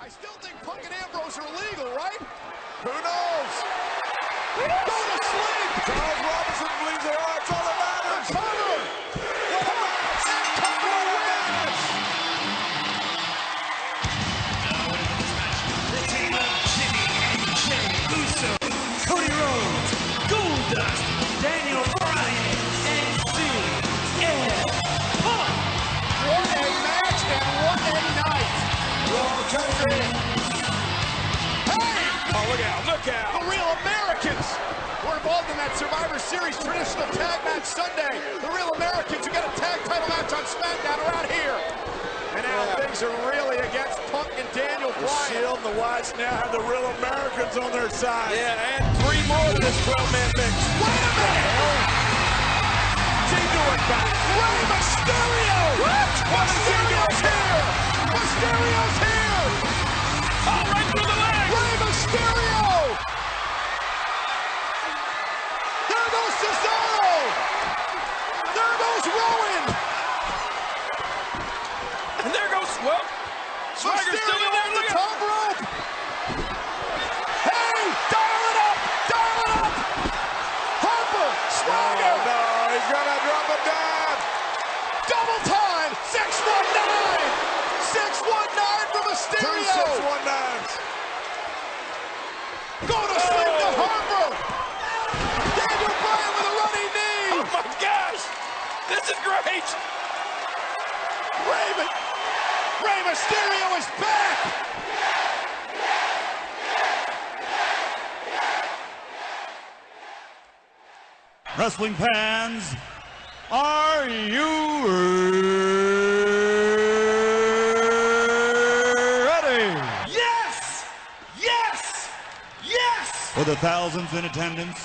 I still think Punk and Ambrose are illegal, right? Who knows? Go to sleep! Charles Robinson believes they are. It's all that matters. Cover! What a match! Cover wins! The team of Jimmy and Jey Uso, Cody Rhodes, Goldust, Daniel Bryan, and CM Punk. What a match and what a night! Raw country. Hey! Oh, look out, look out. The Real Americans were involved in that Survivor Series traditional tag match Sunday. The Real Americans who got a tag title match on SmackDown are out here. And now things are really against Punk and Daniel The Bryan. Shield and the Whites now have the Real Americans on their side. Yeah, and 3 more of this 12-man mix. Wait a minute! Doing back. Rey Mysterio! What? Mysterio's here! Mysterio's here! Oh, right through the leg! Rey Mysterio! There goes Cesaro! There goes Rowan! And there goes, well, Swagger's still in there. on the Look at top rope! Hey! Dial it up! Dial it up! Harper! Swagger! Oh, no, he's gonna drop him down. Double time! 619! 619 for Two Mysterio! 619s. Go to sleep to Harper! Daniel Bryan with a running knee! Oh, my gosh! This is great! Rey Mysterio is back! Wrestling fans, are you ready? Yes! Yes! Yes! For the thousands in attendance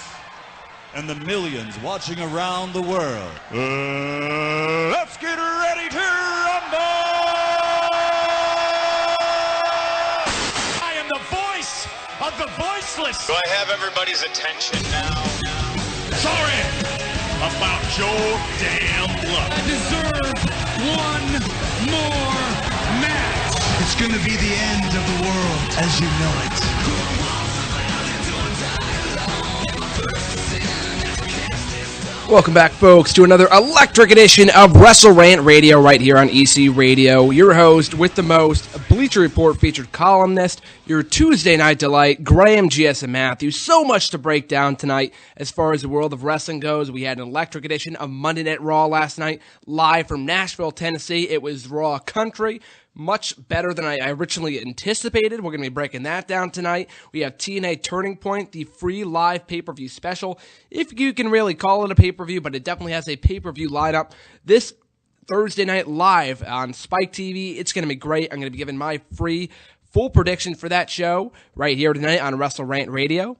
and the millions watching around the world, let's get ready to rumble! I am the voice of the voiceless. Do I have everybody's attention now? Sorry about your damn luck. I deserve one more match. It's gonna be the end of the world as you know it. Welcome back, folks, to another electric edition of WrestleRant Radio right here on EC Radio. Your host with the most, Bleacher Report featured columnist, your Tuesday night delight, Graham GSM Matthews. So much to break down tonight as far as the world of wrestling goes. We had an electric edition of Monday Night Raw last night, live from Nashville, Tennessee. It was Raw Country. Much better than I originally anticipated. We're going to be breaking that down tonight. We have TNA Turning Point, the free live pay-per-view special. If you can really call it a pay-per-view, but it definitely has a pay-per-view lineup. This Thursday night live on Spike TV. It's going to be great. I'm going to be giving my free full prediction for that show right here tonight on WrestleRant Radio.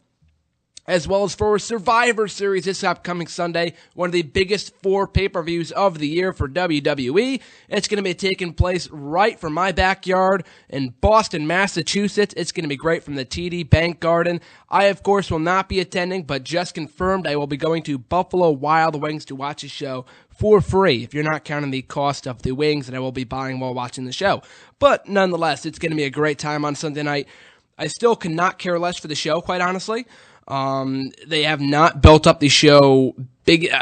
As well as for Survivor Series this upcoming Sunday, one of the biggest 4 pay-per-views of the year for WWE. It's going to be taking place right from my backyard in Boston, Massachusetts. It's going to be great from the TD Bank Garden. I, of course, will not be attending, but just confirmed I will be going to Buffalo Wild Wings to watch the show for free, if you're not counting the cost of the wings that I will be buying while watching the show. But nonetheless, it's going to be a great time on Sunday night. I still cannot care less for the show, quite honestly. They have not built up the show big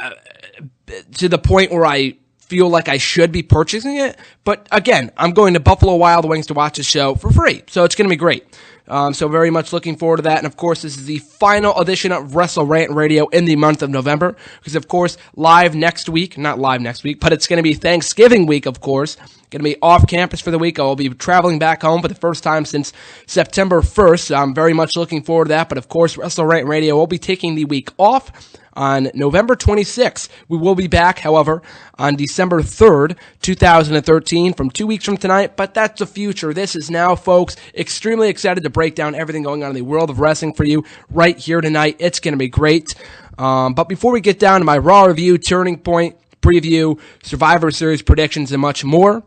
to the point where I feel like I should be purchasing it. But again, I'm going to Buffalo Wild Wings to watch the show for free, so it's going to be great. So very much looking forward to that. And of course, this is the final edition of WrestleRant Radio in the month of November. Because of course, not live next week, but it's going to be Thanksgiving week, of course. Going to be off campus for the week. I will be traveling back home for the first time since September 1st. So I'm very much looking forward to that. But of course, WrestleRant Radio will be taking the week off on November 26th. We will be back, however, on December 3rd, 2013, from 2 weeks from tonight. But that's the future. This is now, folks. Extremely excited to break down everything going on in the world of wrestling for you right here tonight. It's going to be great. But before we get down to my Raw review, Turning Point preview, Survivor Series predictions, and much more,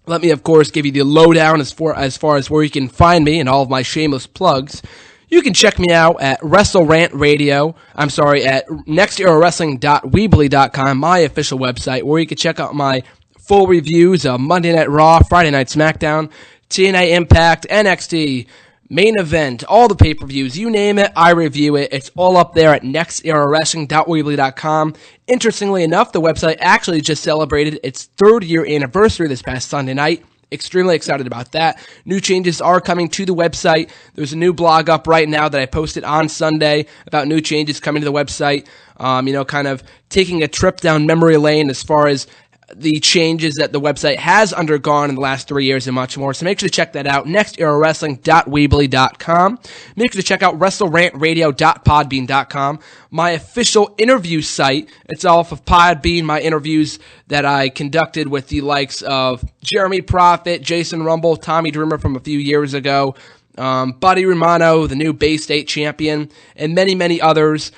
let me, of course, give you the lowdown as far as where you can find me and all of my shameless plugs. You can check me out at WrestleRant Radio. At nexterawrestling.weebly.com, my official website, where you can check out my full reviews of Monday Night Raw, Friday Night SmackDown, TNA Impact, NXT, Main Event, all the pay-per-views, you name it, I review it. It's all up there at nextEraWrestling.weebly.com. Interestingly enough, the website actually just celebrated its 3rd year anniversary this past Sunday night. Extremely excited about that. New changes are coming to the website. There's a new blog up right now that I posted on Sunday about new changes coming to the website. Kind of taking a trip down memory lane as far as the changes that the website has undergone in the last 3 years and much more. So make sure to check that out. NextEraWrestling.weebly.com. Make sure to check out WrestleRantRadio.podbean.com. My official interview site. It's off of Podbean, my interviews that I conducted with the likes of Jeremy Prophet, Jason Rumble, Tommy Dreamer from a few years ago, Buddy Romano, the new Bay State champion, and many, many others.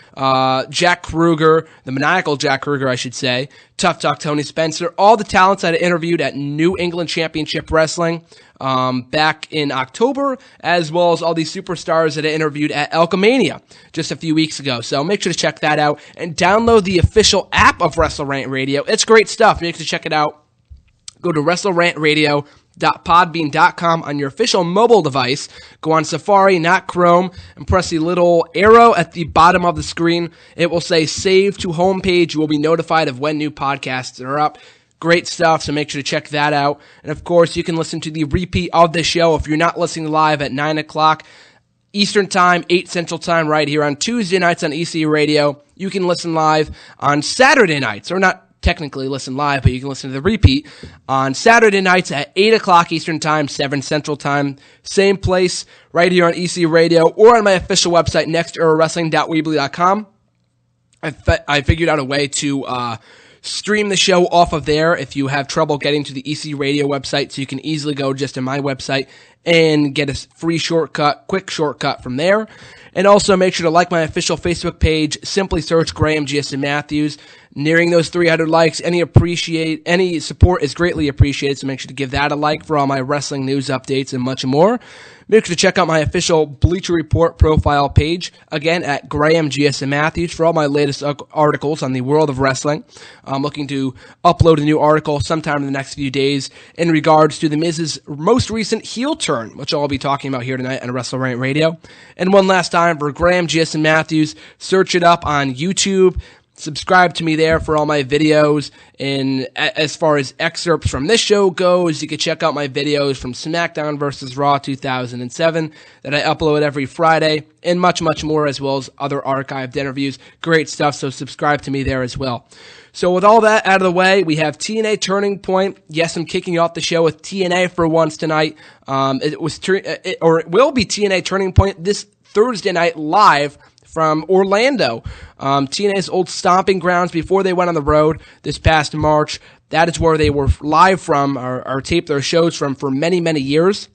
Jack Kruger, the maniacal Jack Kruger, I should say. Tough Talk Tony Spencer. All the talents that I interviewed at New England Championship Wrestling back in October, as well as all these superstars that I interviewed at Alchemania just a few weeks ago. So make sure to check that out and download the official app of WrestleRant Radio. It's great stuff. Make sure to check it out. Go to WrestleRantRadio.podbean.com on your official mobile device. Go on Safari, not Chrome, and press the little arrow at the bottom of the screen. It will say Save to Homepage. You will be notified of when new podcasts are up. Great stuff, so make sure to check that out. And of course, you can listen to the repeat of the show if you're not listening live at 9 o'clock Eastern Time, 8 Central Time, right here on Tuesday nights on ECU Radio. You can listen live on Saturday nights, or not technically listen live, but you can listen to the repeat on Saturday nights at 8 o'clock Eastern Time, 7 Central Time. Same place, right here on ECU Radio, or on my official website, nextEraWrestling.weebly.com. I figured out a way to stream the show off of there if you have trouble getting to the ECU Radio website, so you can easily go just to my website and get a free shortcut, quick shortcut from there. And also make sure to like my official Facebook page. Simply search Graham GSM Matthews. Nearing those 300 likes, any support is greatly appreciated, so make sure to give that a like for all my wrestling news updates and much more. Make sure to check out my official Bleacher Report profile page, again at Graham GSM Matthews, for all my latest articles on the world of wrestling. I'm looking to upload a new article sometime in the next few days in regards to The Miz's most recent heel turn, which I'll be talking about here tonight on WrestleRant Radio. And one last time for Graham GSM Matthews, search it up on YouTube. Subscribe to me there for all my videos, and as far as excerpts from this show goes, you can check out my videos from SmackDown vs. Raw 2007 that I upload every Friday, and much, much more, as well as other archived interviews. Great stuff, so subscribe to me there as well. So with all that out of the way, we have TNA Turning Point. Yes, I'm kicking off the show with TNA for once tonight. It will be TNA Turning Point this Thursday night live from Orlando, TNA's old stomping grounds before they went on the road this past March. That is where they were live from, or taped their shows from for many, many years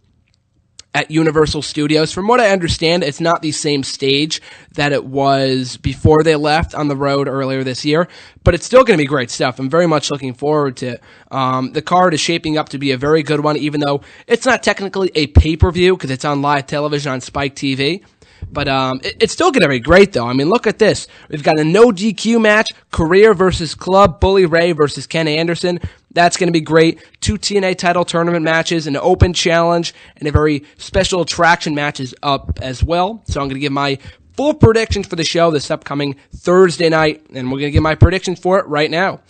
at Universal Studios. From what I understand, it's not the same stage that it was before they left on the road earlier this year, but it's still going to be great stuff. I'm very much looking forward to it. The card is shaping up to be a very good one, even though it's not technically a pay-per-view because it's on live television on Spike TV. But it's still going to be great, though. I mean, look at this. We've got a no DQ match, Career versus Club, Bully Ray versus Ken Anderson. That's going to be great. 2 TNA title tournament matches, an open challenge, and a very special attraction matches up as well. So I'm going to give my full predictions for the show this upcoming Thursday night, and we're going to give my predictions for it right now.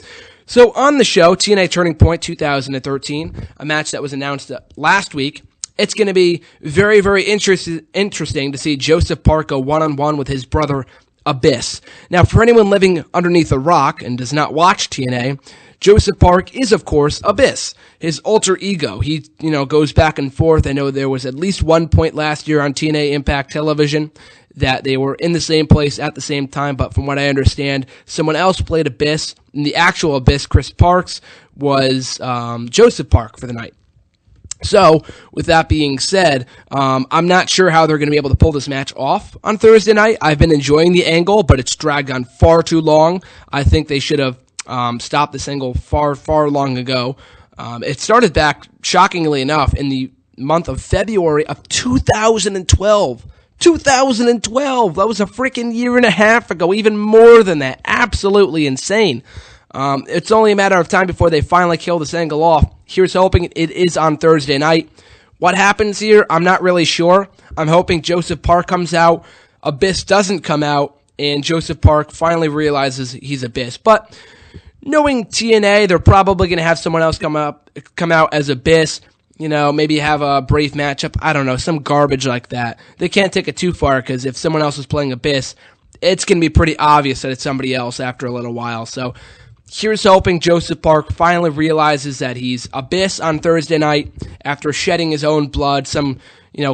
So on the show, TNA Turning Point 2013, a match that was announced last week. It's going to be very, very interesting to see Joesph Park go one-on-one with his brother, Abyss. Now, for anyone living underneath a rock and does not watch TNA, Joesph Park is, of course, Abyss, his alter ego. He, goes back and forth. I know there was at least one point last year on TNA Impact Television that they were in the same place at the same time, but from what I understand, someone else played Abyss, and the actual Abyss, Chris Parks, was Joesph Park for the night. So, with that being said, I'm not sure how they're going to be able to pull this match off on Thursday night. I've been enjoying the angle, but it's dragged on far too long. I think they should have stopped this angle far, far long ago. It started back, shockingly enough, in the month of February of 2012. 2012! That was a freaking year and a half ago, even more than that. Absolutely insane. It's only a matter of time before they finally kill this angle off. Here's hoping it is on Thursday night. What happens here, I'm not really sure. I'm hoping Joesph Park comes out, Abyss doesn't come out, and Joesph Park finally realizes he's Abyss. But knowing TNA, they're probably going to have someone else come out as Abyss. Maybe have a Brave matchup. I don't know, some garbage like that. They can't take it too far, because if someone else is playing Abyss, it's going to be pretty obvious that it's somebody else after a little while. So here's hoping Joesph Park finally realizes that he's Abyss on Thursday night after shedding his own blood, some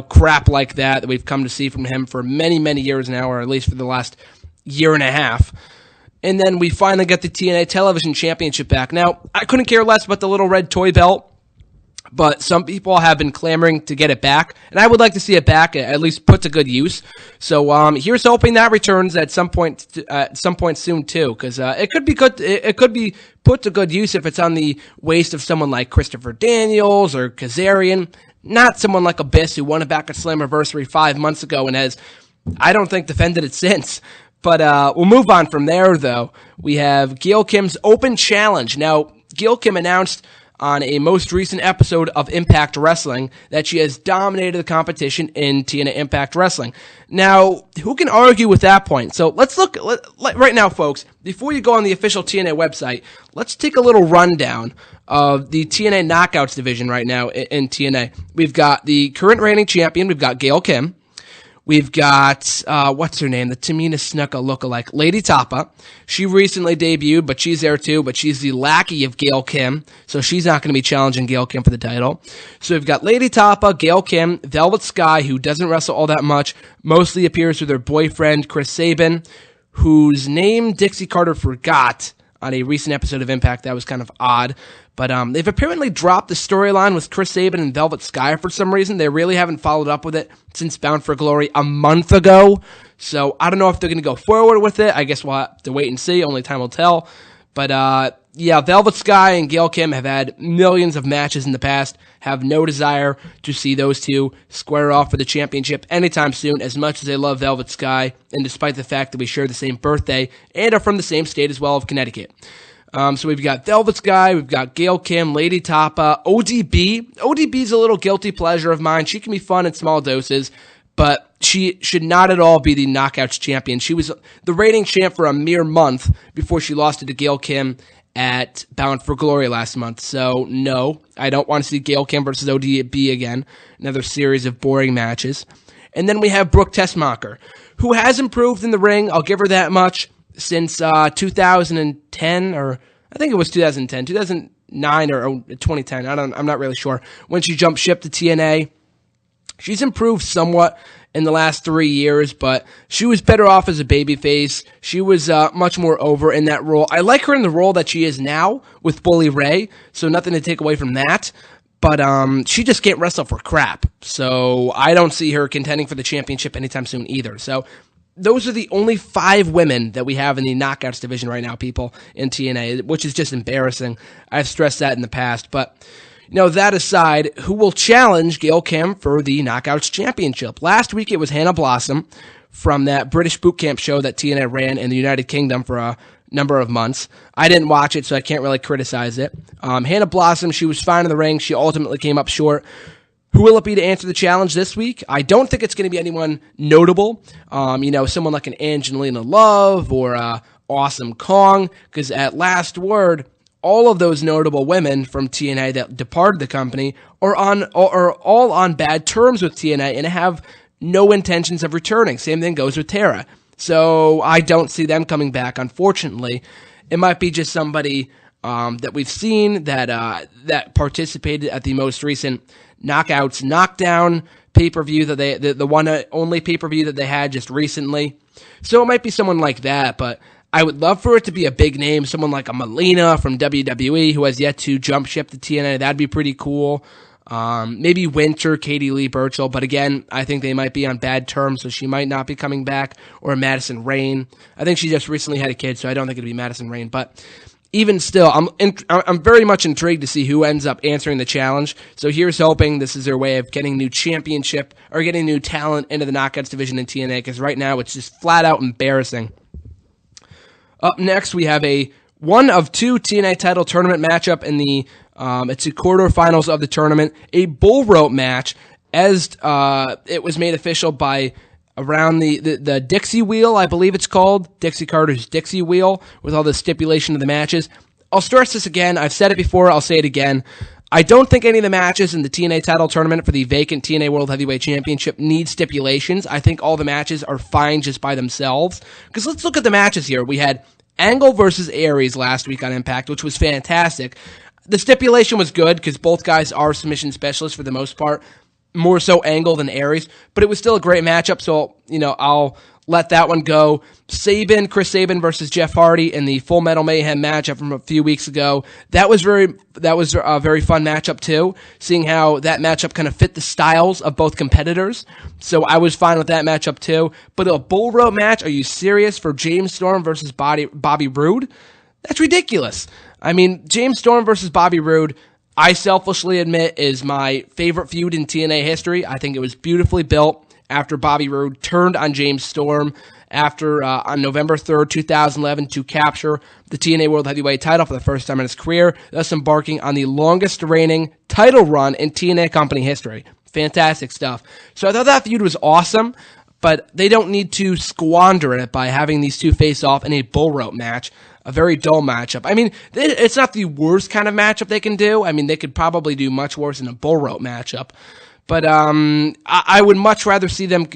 crap like that we've come to see from him for many, many years now, or at least for the last year and a half. And then we finally get the TNA Television Championship back. Now, I couldn't care less about the little red toy belt, but some people have been clamoring to get it back, and I would like to see it back, at least put to good use. So here's hoping that returns at some point soon too, because it could be good. It could be put to good use if it's on the waist of someone like Christopher Daniels or Kazarian, not someone like Abyss, who won it back at Slammiversary 5 months ago and has, I don't think, defended it since. But we'll move on from there, though. We have Gail Kim's Open Challenge. Now, Gail Kim announced on a most recent episode of Impact Wrestling that she has dominated the competition in TNA Impact Wrestling. Now, who can argue with that point? So let's look right now, folks. Before you go on the official TNA website, let's take a little rundown of the TNA Knockouts division right now in TNA. We've got the current reigning champion. We've got Gail Kim. We've got, what's her name? The Tamina Snuka lookalike, Lady Tapa. She recently debuted, but she's there too, but she's the lackey of Gail Kim, so she's not going to be challenging Gail Kim for the title. So we've got Lady Tapa, Gail Kim, Velvet Sky, who doesn't wrestle all that much, mostly appears with her boyfriend, Chris Sabin, whose name Dixie Carter forgot on a recent episode of Impact. That was kind of odd. But they've apparently dropped the storyline with Chris Sabin and Velvet Sky for some reason. They really haven't followed up with it since Bound for Glory a month ago. So I don't know if they're going to go forward with it. I guess we'll have to wait and see. Only time will tell. But yeah, Velvet Sky and Gail Kim have had millions of matches in the past. Have no desire to see those two square off for the championship anytime soon, as much as they love Velvet Sky, and despite the fact that we share the same birthday and are from the same state as well of Connecticut. So we've got Velvet Sky, we've got Gail Kim, Lady Tapa, ODB. ODB's a little guilty pleasure of mine. She can be fun in small doses, but she should not at all be the Knockouts champion. She was the reigning champ for a mere month before she lost it to Gail Kim at Bound for Glory last month. So no, I don't want to see Gail Kim versus ODB again. Another series of boring matches. And then we have Brooke Tessmacher, who has improved in the ring. I'll give her that much. Since 2010, or I think it was 2010, 2009 or 2010. I'm not really sure. When she jumped ship to TNA, she's improved somewhat in the last 3 years, but she was better off as a babyface. She was much more over in that role. I like her in the role that she is now with Bully Ray, so nothing to take away from that. But she just can't wrestle for crap. So I don't see her contending for the championship anytime soon either. So those are the only 5 women that we have in the Knockouts division right now, people, in TNA, which is just embarrassing. I've stressed that in the past. But, that aside, who will challenge Gail Kim for the Knockouts championship? Last week it was Hannah Blossom from that British boot camp show that TNA ran in the United Kingdom for a number of months. I didn't watch it, so I can't really criticize it. Hannah Blossom, she was fine in the ring. She ultimately came up short. Who will it be to answer the challenge this week? I don't think it's going to be anyone notable. Someone like an Angelina Love or Awesome Kong, because at last word, all of those notable women from TNA that departed the company are all on bad terms with TNA and have no intentions of returning. Same thing goes with Tara. So I don't see them coming back, unfortunately. It might be just somebody that we've seen that participated at the most recent Knockouts Knockdown pay-per-view the one only pay-per-view that they had just recently. So it might be someone like that, but I would love for it to be a big name, someone like a Melina from WWE who has yet to jump ship to TNA. That'd be pretty cool. Maybe Winter, Katie Lee Burchill, but again, I think they might be on bad terms, so she might not be coming back. Or Madison Rayne. I think she just recently had a kid, so I don't think it'd be Madison Rayne, but even still, I'm very much intrigued to see who ends up answering the challenge. So here's hoping this is their way of getting new championship or getting new talent into the Knockouts division in TNA, because right now it's just flat out embarrassing. Up next, we have a 1 of 2 TNA title tournament matchup in the It's the quarterfinals of the tournament, a bull rope match, as it was made official by around the Dixie Wheel, I believe it's called, Dixie Carter's Dixie Wheel, with all the stipulation of the matches. I'll stress this again. I've said it before. I'll say it again. I don't think any of the matches in the TNA title tournament for the vacant TNA World Heavyweight Championship need stipulations. I think all the matches are fine just by themselves. Because let's look at the matches here. We had Angle versus Aries last week on Impact, which was fantastic. The stipulation was good because both guys are submission specialists for the most part. More so Angle than Aries. But it was still a great matchup, so, I'll let that one go. Chris Sabin versus Jeff Hardy in the Full Metal Mayhem matchup from a few weeks ago. That was a very fun matchup too, seeing how that matchup kind of fit the styles of both competitors. So I was fine with that matchup too. But a bull rope match, are you serious, for James Storm versus Bobby Roode? That's ridiculous. I mean, James Storm versus Bobby Roode, I selfishly admit, is my favorite feud in TNA history. I think it was beautifully built after Bobby Roode turned on James Storm on November 3rd, 2011, to capture the TNA World Heavyweight title for the first time in his career, thus embarking on the longest reigning title run in TNA company history. Fantastic stuff. So I thought that feud was awesome, but they don't need to squander it by having these two face off in a bull rope match. A very dull matchup. I mean, it's not the worst kind of matchup they can do. I mean, they could probably do much worse in a bull rope matchup. But I would much rather see them,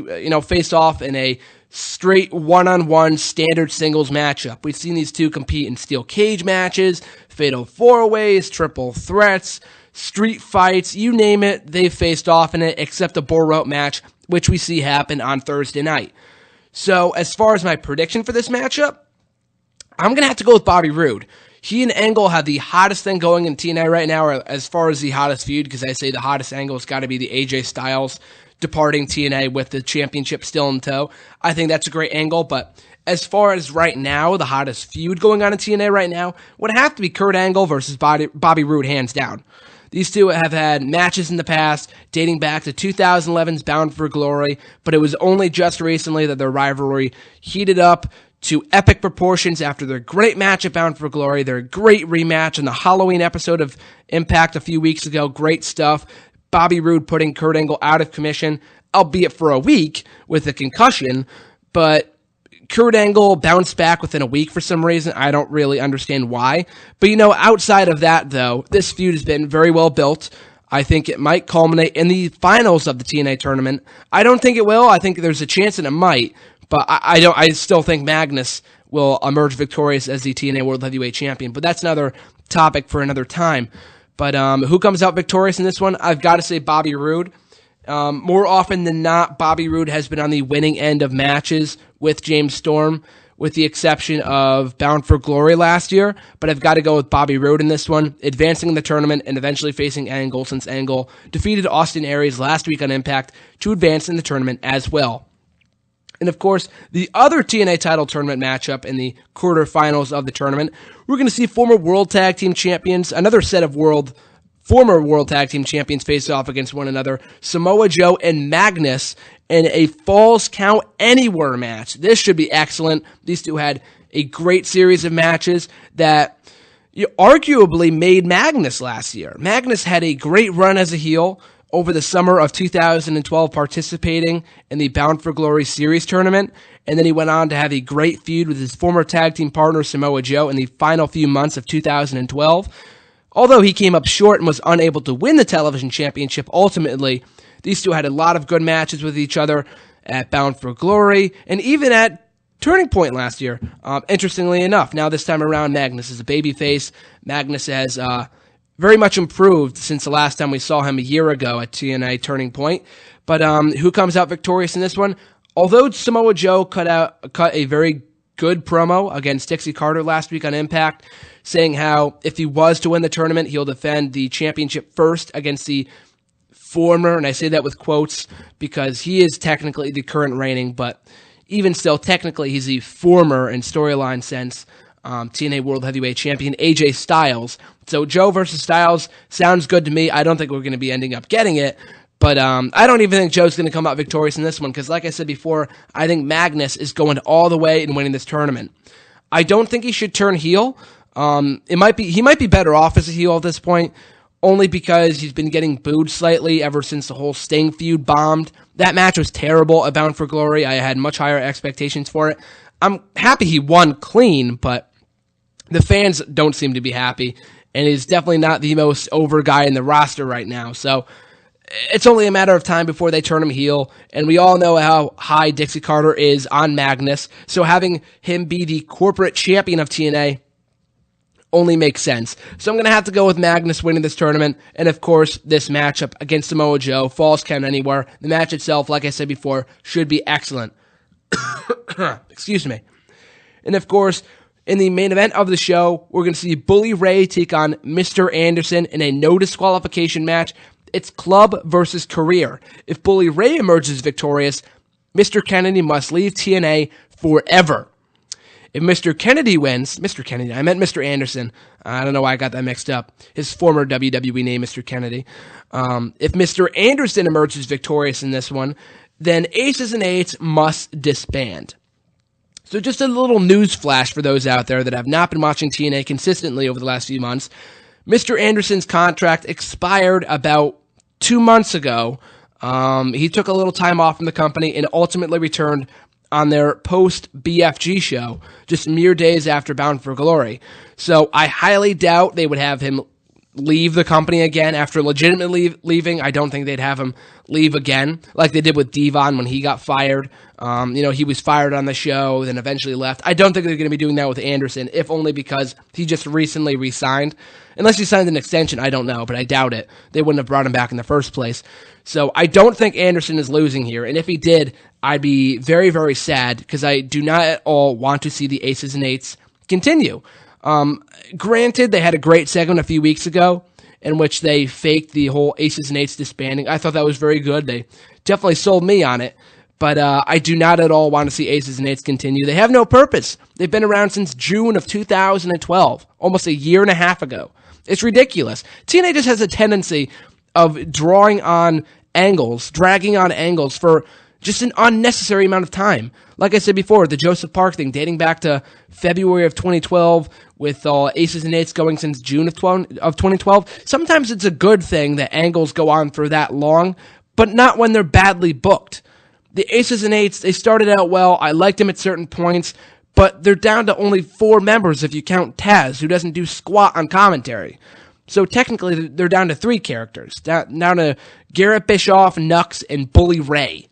face off in a straight one-on-one standard singles matchup. We've seen these two compete in steel cage matches, fatal four-ways, triple threats, street fights, you name it, they've faced off in it, except a bull rope match, which we see happen on Thursday night. So as far as my prediction for this matchup, I'm going to have to go with Bobby Roode. He and Angle have the hottest thing going in TNA right now, or as far as the hottest feud, because I say the hottest angle has got to be the AJ Styles departing TNA with the championship still in tow. I think that's a great angle, but as far as right now, the hottest feud going on in TNA right now would have to be Kurt Angle versus Bobby Roode, hands down. These two have had matches in the past, dating back to 2011's Bound for Glory, but it was only just recently that their rivalry heated up to epic proportions after their great match at Bound for Glory, their great rematch in the Halloween episode of Impact a few weeks ago. Great stuff. Bobby Roode putting Kurt Angle out of commission, albeit for a week with a concussion, but Kurt Angle bounced back within a week for some reason. I don't really understand why. But, outside of that, though, this feud has been very well built. I think it might culminate in the finals of the TNA tournament. I don't think it will. I think there's a chance that it might. But I still think Magnus will emerge victorious as the TNA World Heavyweight Champion. But that's another topic for another time. But who comes out victorious in this one? I've got to say Bobby Roode. More often than not, Bobby Roode has been on the winning end of matches with James Storm, with the exception of Bound for Glory last year. But I've got to go with Bobby Roode in this one, advancing in the tournament and eventually facing Angle, since Angle defeated Austin Aries last week on Impact to advance in the tournament as well. And of course, the other TNA title tournament matchup in the quarterfinals of the tournament, we're going to see former World Tag Team Champions, another set of former World Tag Team Champions face off against one another, Samoa Joe and Magnus, in a Falls Count Anywhere match. This should be excellent. These two had a great series of matches that arguably made Magnus last year. Magnus had a great run as a heel over the summer of 2012, participating in the Bound for Glory Series tournament, and then he went on to have a great feud with his former tag team partner Samoa Joe in the final few months of 2012. Although he came up short and was unable to win the television championship, ultimately, these two had a lot of good matches with each other at Bound for Glory, and even at Turning Point last year, interestingly enough. Now this time around, Magnus is a babyface. Magnus has very much improved since the last time we saw him a year ago at TNA Turning Point. But who comes out victorious in this one? Although Samoa Joe cut a very good promo against Dixie Carter last week on Impact, saying how if he was to win the tournament, he'll defend the championship first against the former, and I say that with quotes because he is technically the current reigning, but even still, technically he's the former in storyline sense TNA World Heavyweight Champion AJ Styles. So Joe versus Styles sounds good to me. I don't think we're going to be ending up getting it, but I don't even think Joe's going to come out victorious in this one because, like I said before, I think Magnus is going all the way and winning this tournament. I don't think he should turn heel. He might be better off as a heel at this point, only because he's been getting booed slightly ever since the whole Sting feud bombed. That match was terrible at Bound for Glory. I had much higher expectations for it. I'm happy he won clean, but the fans don't seem to be happy, and he's definitely not the most over guy in the roster right now. So it's only a matter of time before they turn him heel, and we all know how high Dixie Carter is on Magnus, so having him be the corporate champion of TNA only makes sense. So I'm going to have to go with Magnus winning this tournament, and of course, this matchup against Samoa Joe, falls count anywhere. The match itself, like I said before, should be excellent. Excuse me. And of course, in the main event of the show, we're going to see Bully Ray take on Mr. Anderson in a no disqualification match. It's club versus career. If Bully Ray emerges victorious, Mr. Kennedy must leave TNA forever. If Mr. Kennedy wins, I meant Mr. Anderson. I don't know why I got that mixed up. His former WWE name, Mr. Kennedy. If Mr. Anderson emerges victorious in this one, then Aces and Eights must disband. So just a little news flash for those out there that have not been watching TNA consistently over the last few months. Mr. Anderson's contract expired about 2 months ago. He took a little time off from the company and ultimately returned on their post-BFG show, just mere days after Bound for Glory. So I highly doubt they would have him leave the company again after legitimately leaving. I don't think they'd have him leave again like they did with Devon when he got fired. He was fired on the show, then eventually left. I don't think they're going to be doing that with Anderson, if only because he just recently re-signed. Unless he signed an extension, I don't know, but I doubt it. They wouldn't have brought him back in the first place. So I don't think Anderson is losing here, and if he did, I'd be very, very sad because I do not at all want to see the Aces and Eights continue. Granted, they had a great segment a few weeks ago in which they faked the whole Aces and Eights disbanding. I thought that was very good. They definitely sold me on it. But I do not at all want to see Aces and Eights continue. They have no purpose. They've been around since June of 2012, almost a year and a half ago. It's ridiculous. TNA just has a tendency of dragging on angles for just an unnecessary amount of time. Like I said before, the Joesph Park thing dating back to February of 2012 with Aces and Eights going since June of 2012. Sometimes it's a good thing that angles go on for that long, but not when they're badly booked. The Aces and Eights, they started out well. I liked them at certain points, but they're down to only 4 members if you count Taz, who doesn't do squat on commentary. So technically, they're down to 3 characters. Down to Garrett Bischoff, Nux, and Bully Ray.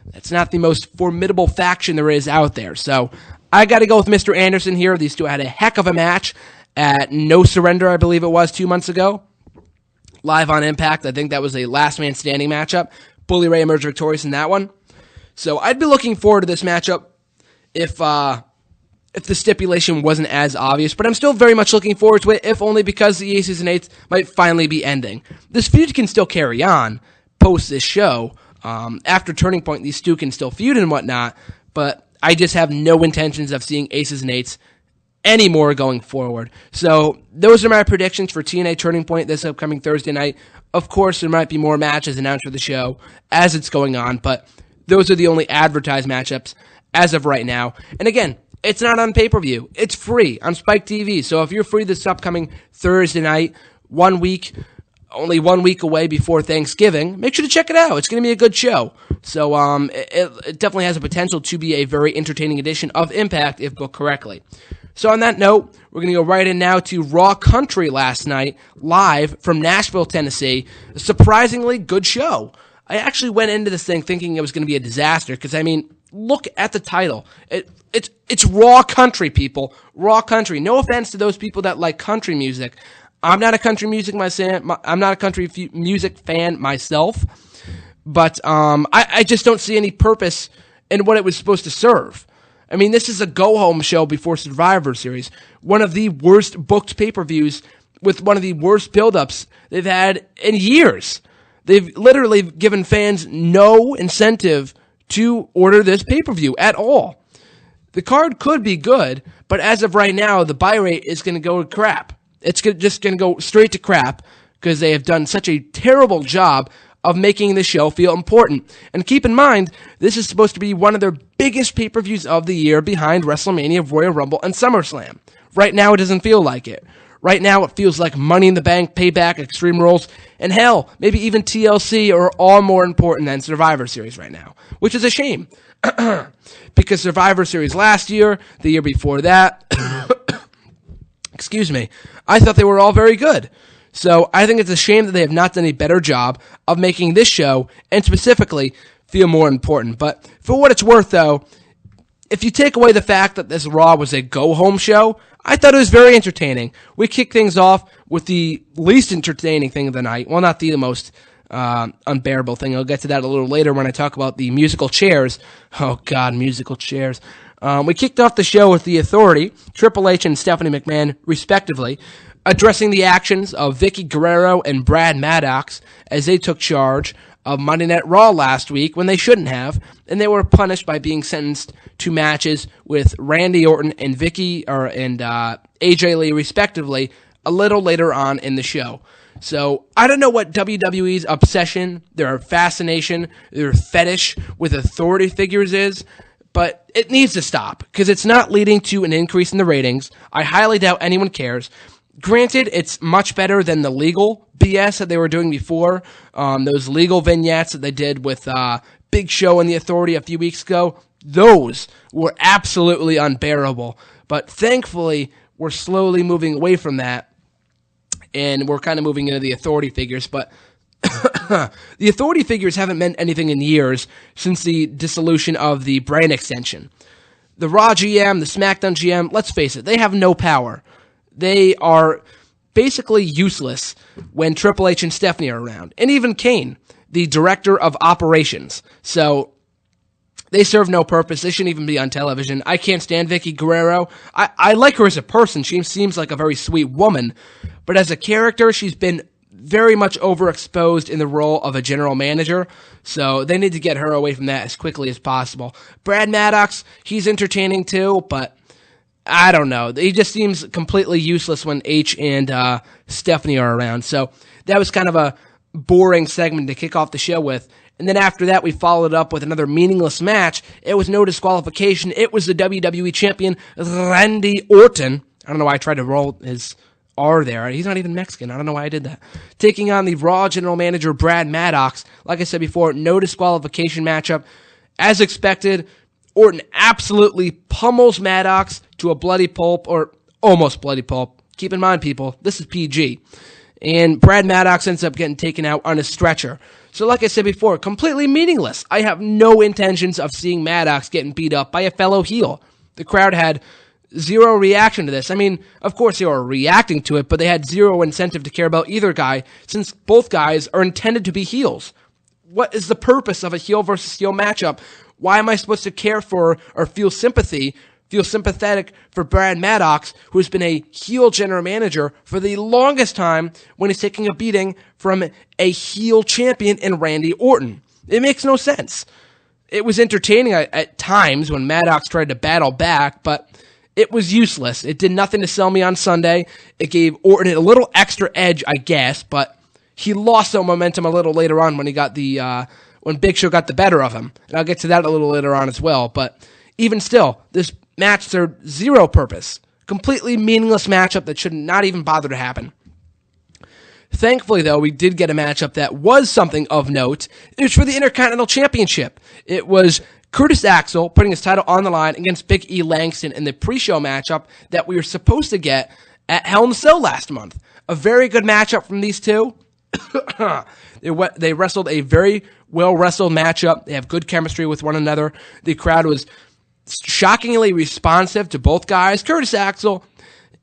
That's not the most formidable faction there is out there. So I got to go with Mr. Anderson here. These two had a heck of a match at No Surrender, I believe it was, 2 months ago. Live on Impact. I think that was a last man standing matchup. Bully Ray emerged victorious in that one. So I'd be looking forward to this matchup if the stipulation wasn't as obvious, but I'm still very much looking forward to it, if only because the Aces and Eights might finally be ending. This feud can still carry on post this show. After Turning Point, these two can still feud and whatnot, but I just have no intentions of seeing Aces and Eights anymore going forward. So those are my predictions for TNA Turning Point this upcoming Thursday night. Of course, there might be more matches announced for the show as it's going on, but those are the only advertised matchups as of right now. And again, it's not on pay-per-view. It's free on Spike TV. So if you're free this upcoming Thursday night, only 1 week away before Thanksgiving, make sure to check it out. It's going to be a good show. So it definitely has a potential to be a very entertaining edition of Impact if booked correctly. So on that note, we're going to go right in now to Raw Country last night, live from Nashville, Tennessee. A surprisingly good show. I actually went into this thing thinking it was going to be a disaster because, I mean, look at the title. It's Raw Country, people. Raw Country. No offense to those people that like country music. I'm not a country music fan myself, but I just don't see any purpose in what it was supposed to serve. I mean, this is a go-home show before Survivor Series. One of the worst booked pay-per-views with one of the worst build-ups they've had in years. They've literally given fans no incentive to order this pay-per-view at all. The card could be good, but as of right now, the buy rate is going to go to crap. It's just going to go straight to crap because they have done such a terrible job of making the show feel important. And keep in mind, this is supposed to be one of their biggest pay-per-views of the year behind WrestleMania, Royal Rumble, and SummerSlam. Right now, it doesn't feel like it. Right now, it feels like Money in the Bank, Payback, Extreme Rules, and hell, maybe even TLC are all more important than Survivor Series right now, which is a shame. Because Survivor Series last year, the year before that, excuse me, I thought they were all very good. So I think it's a shame that they have not done a better job of making this show, and specifically, feel more important. But for what it's worth, though, if you take away the fact that this Raw was a go-home show, I thought it was very entertaining. We kicked things off with the least entertaining thing of the night. Well, not the most unbearable thing. I'll get to that a little later when I talk about the musical chairs. Oh, God, musical chairs. We kicked off the show with The Authority, Triple H and Stephanie McMahon, respectively, addressing the actions of Vicky Guerrero and Brad Maddox as they took charge of Monday Night Raw last week when they shouldn't have, and they were punished by being sentenced to matches with Randy Orton and AJ Lee, respectively, a little later on in the show. So I don't know what WWE's obsession, their fascination, their fetish with authority figures is, but it needs to stop because it's not leading to an increase in the ratings. I highly doubt anyone cares. Granted, it's much better than the legal BS that they were doing before. Those legal vignettes that they did with Big Show and The Authority a few weeks ago, those were absolutely unbearable. But thankfully, we're slowly moving away from that, and we're kind of moving into the Authority figures. But the Authority figures haven't meant anything in years since the dissolution of the brand extension. The Raw GM, the SmackDown GM, let's face it, they have no power. They are basically useless when Triple H and Stephanie are around. And even Kane, the director of operations. So they serve no purpose. They shouldn't even be on television. I can't stand Vicky Guerrero. I like her as a person. She seems like a very sweet woman. But as a character, she's been very much overexposed in the role of a general manager. So they need to get her away from that as quickly as possible. Brad Maddox, he's entertaining too, but I don't know. He just seems completely useless when H and Stephanie are around. So that was kind of a boring segment to kick off the show with. And then after that, we followed up with another meaningless match. It was no disqualification. It was the WWE champion, Randy Orton. I don't know why I tried to roll his R there. He's not even Mexican. I don't know why I did that. Taking on the Raw general manager, Brad Maddox. Like I said before, no disqualification matchup. As expected, Orton absolutely pummels Maddox to a bloody pulp, or almost bloody pulp. Keep in mind, people, this is PG. And Brad Maddox ends up getting taken out on a stretcher. So like I said before, completely meaningless. I have no intentions of seeing Maddox getting beat up by a fellow heel. The crowd had zero reaction to this. I mean, of course they were reacting to it, but they had zero incentive to care about either guy, since both guys are intended to be heels. What is the purpose of a heel versus heel matchup? Why am I supposed to care for or feel sympathetic for Brad Maddox, who's been a heel general manager for the longest time when he's taking a beating from a heel champion in Randy Orton? It makes no sense. It was entertaining at times when Maddox tried to battle back, but it was useless. It did nothing to sell me on Sunday. It gave Orton a little extra edge, I guess, but he lost some momentum a little later on when he got when Big Show got the better of him. And I'll get to that a little later on as well. But even still, this match served zero purpose. Completely meaningless matchup that should not even bother to happen. Thankfully, though, we did get a matchup that was something of note. It was for the Intercontinental Championship. It was Curtis Axel putting his title on the line against Big E Langston in the pre-show matchup that we were supposed to get at Hell in a Cell last month. A very good matchup from these two. They wrestled a very well-wrestled matchup. They have good chemistry with one another. The crowd was shockingly responsive to both guys. Curtis Axel,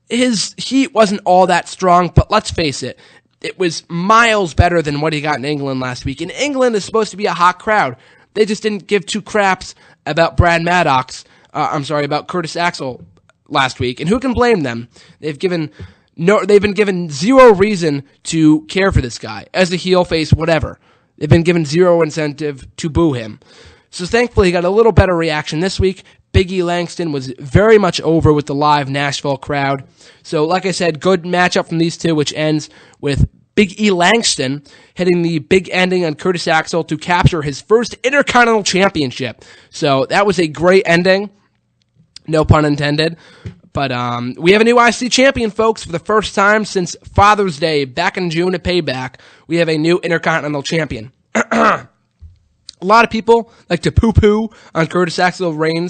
his heat wasn't all that strong, but let's face it, it was miles better than what he got in England last week. And England is supposed to be a hot crowd. They just didn't give two craps about about Curtis Axel last week. And who can blame them? They've been given zero reason to care for this guy. As a heel face, whatever. They've been given zero incentive to boo him. So thankfully, he got a little better reaction this week. Big E Langston was very much over with the live Nashville crowd. So like I said, good matchup from these two, which ends with Big E Langston hitting the big ending on Curtis Axel to capture his first Intercontinental Championship. So that was a great ending. No pun intended. But we have a new IC champion, folks, for the first time since Father's Day back in June at Payback. We have a new Intercontinental Champion. A lot of people like to poo-poo on Curtis Axel's reign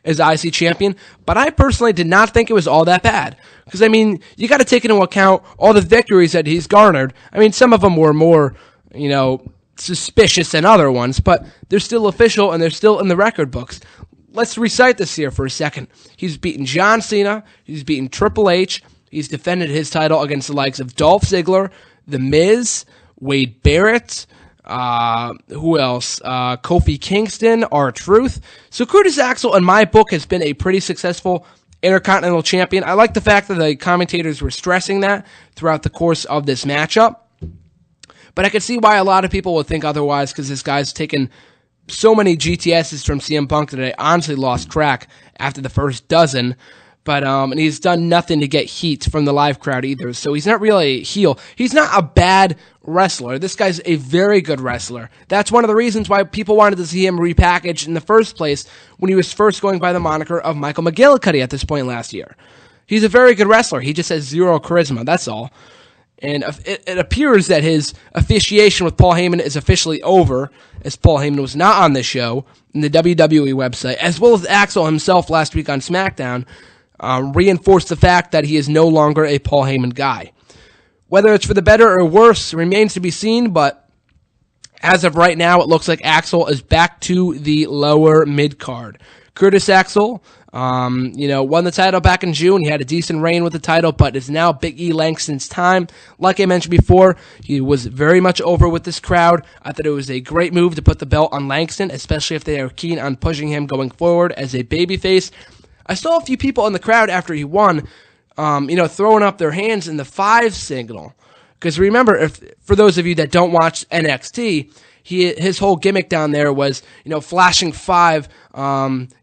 as IC champion, but I personally did not think it was all that bad. Because, I mean, you got to take into account all the victories that he's garnered. I mean, some of them were more, suspicious than other ones, but they're still official and they're still in the record books. Let's recite this here for a second. He's beaten John Cena. He's beaten Triple H. He's defended his title against the likes of Dolph Ziggler, The Miz, Wade Barrett, who else? Kofi Kingston, R-Truth. So Curtis Axel, in my book, has been a pretty successful Intercontinental Champion. I like the fact that the commentators were stressing that throughout the course of this matchup. But I could see why a lot of people would think otherwise, because this guy's taken so many GTSs from CM Punk that I honestly lost track after the first dozen. But and he's done nothing to get heat from the live crowd either. So he's not really a heel. He's not a bad wrestler. This guy's a very good wrestler. That's one of the reasons why people wanted to see him repackaged in the first place when he was first going by the moniker of Michael McGillicuddy at this point last year. He's a very good wrestler. He just has zero charisma. That's all. And it appears that his officiation with Paul Heyman is officially over, as Paul Heyman was not on this show, in the WWE website, as well as Axel himself last week on SmackDown, reinforced the fact that he is no longer a Paul Heyman guy. Whether it's for the better or worse remains to be seen, but as of right now, it looks like Axel is back to the lower mid-card. Curtis Axel, won the title back in June. He had a decent reign with the title, but it's now Big E Langston's time. Like I mentioned before, he was very much over with this crowd. I thought it was a great move to put the belt on Langston, especially if they are keen on pushing him going forward as a babyface. I saw a few people in the crowd after he won, throwing up their hands in the 5 signal. Because remember, for those of you that don't watch NXT, his whole gimmick down there was, flashing 5.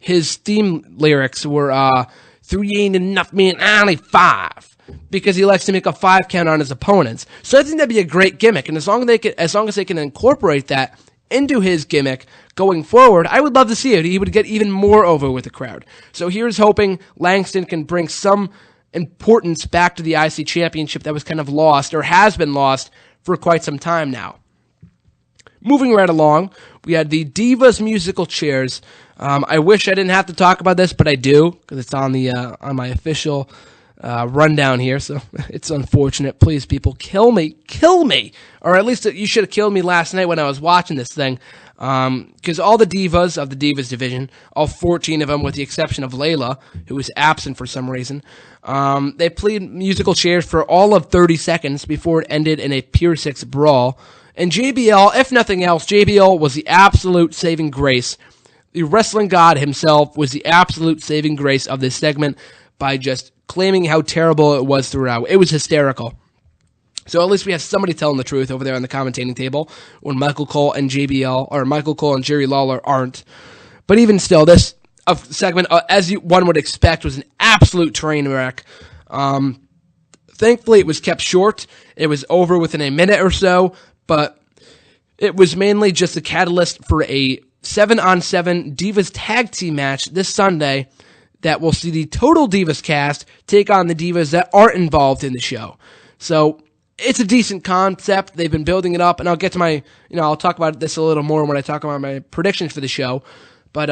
His theme lyrics were, 3 ain't enough, man, only 5. Because he likes to make a 5 count on his opponents. So I think that'd be a great gimmick. And as long as they can incorporate that into his gimmick going forward, I would love to see it. He would get even more over with the crowd. So here's hoping Langston can bring some importance back to the IC Championship that was kind of lost, or has been lost, for quite some time now. Moving right along, we had the Divas musical chairs. I wish I didn't have to talk about this, but I do, because it's on my official rundown here, so it's unfortunate. Please, people, kill me, or at least you should have killed me last night when I was watching this thing, because all the Divas of the Divas division, all 14 of them, with the exception of Layla, who was absent for some reason, they played musical chairs for all of 30 seconds before it ended in a Pier 6 brawl. And JBL, if nothing else, JBL was the absolute saving grace. The wrestling god himself was the absolute saving grace of this segment by just claiming how terrible it was throughout. It was hysterical. So at least we have somebody telling the truth over there on the commentating table when Michael Cole and Jerry Lawler aren't. But even still, this segment, as one would expect, was an absolute train wreck. Thankfully, it was kept short. It was over within a minute or so, but it was mainly just a catalyst for a 7-on-7 Divas tag team match this Sunday that will see the Total Divas cast take on the Divas that aren't involved in the show. So it's a decent concept. They've been building it up, and I'll get to I'll talk about this a little more when I talk about my predictions for the show. But,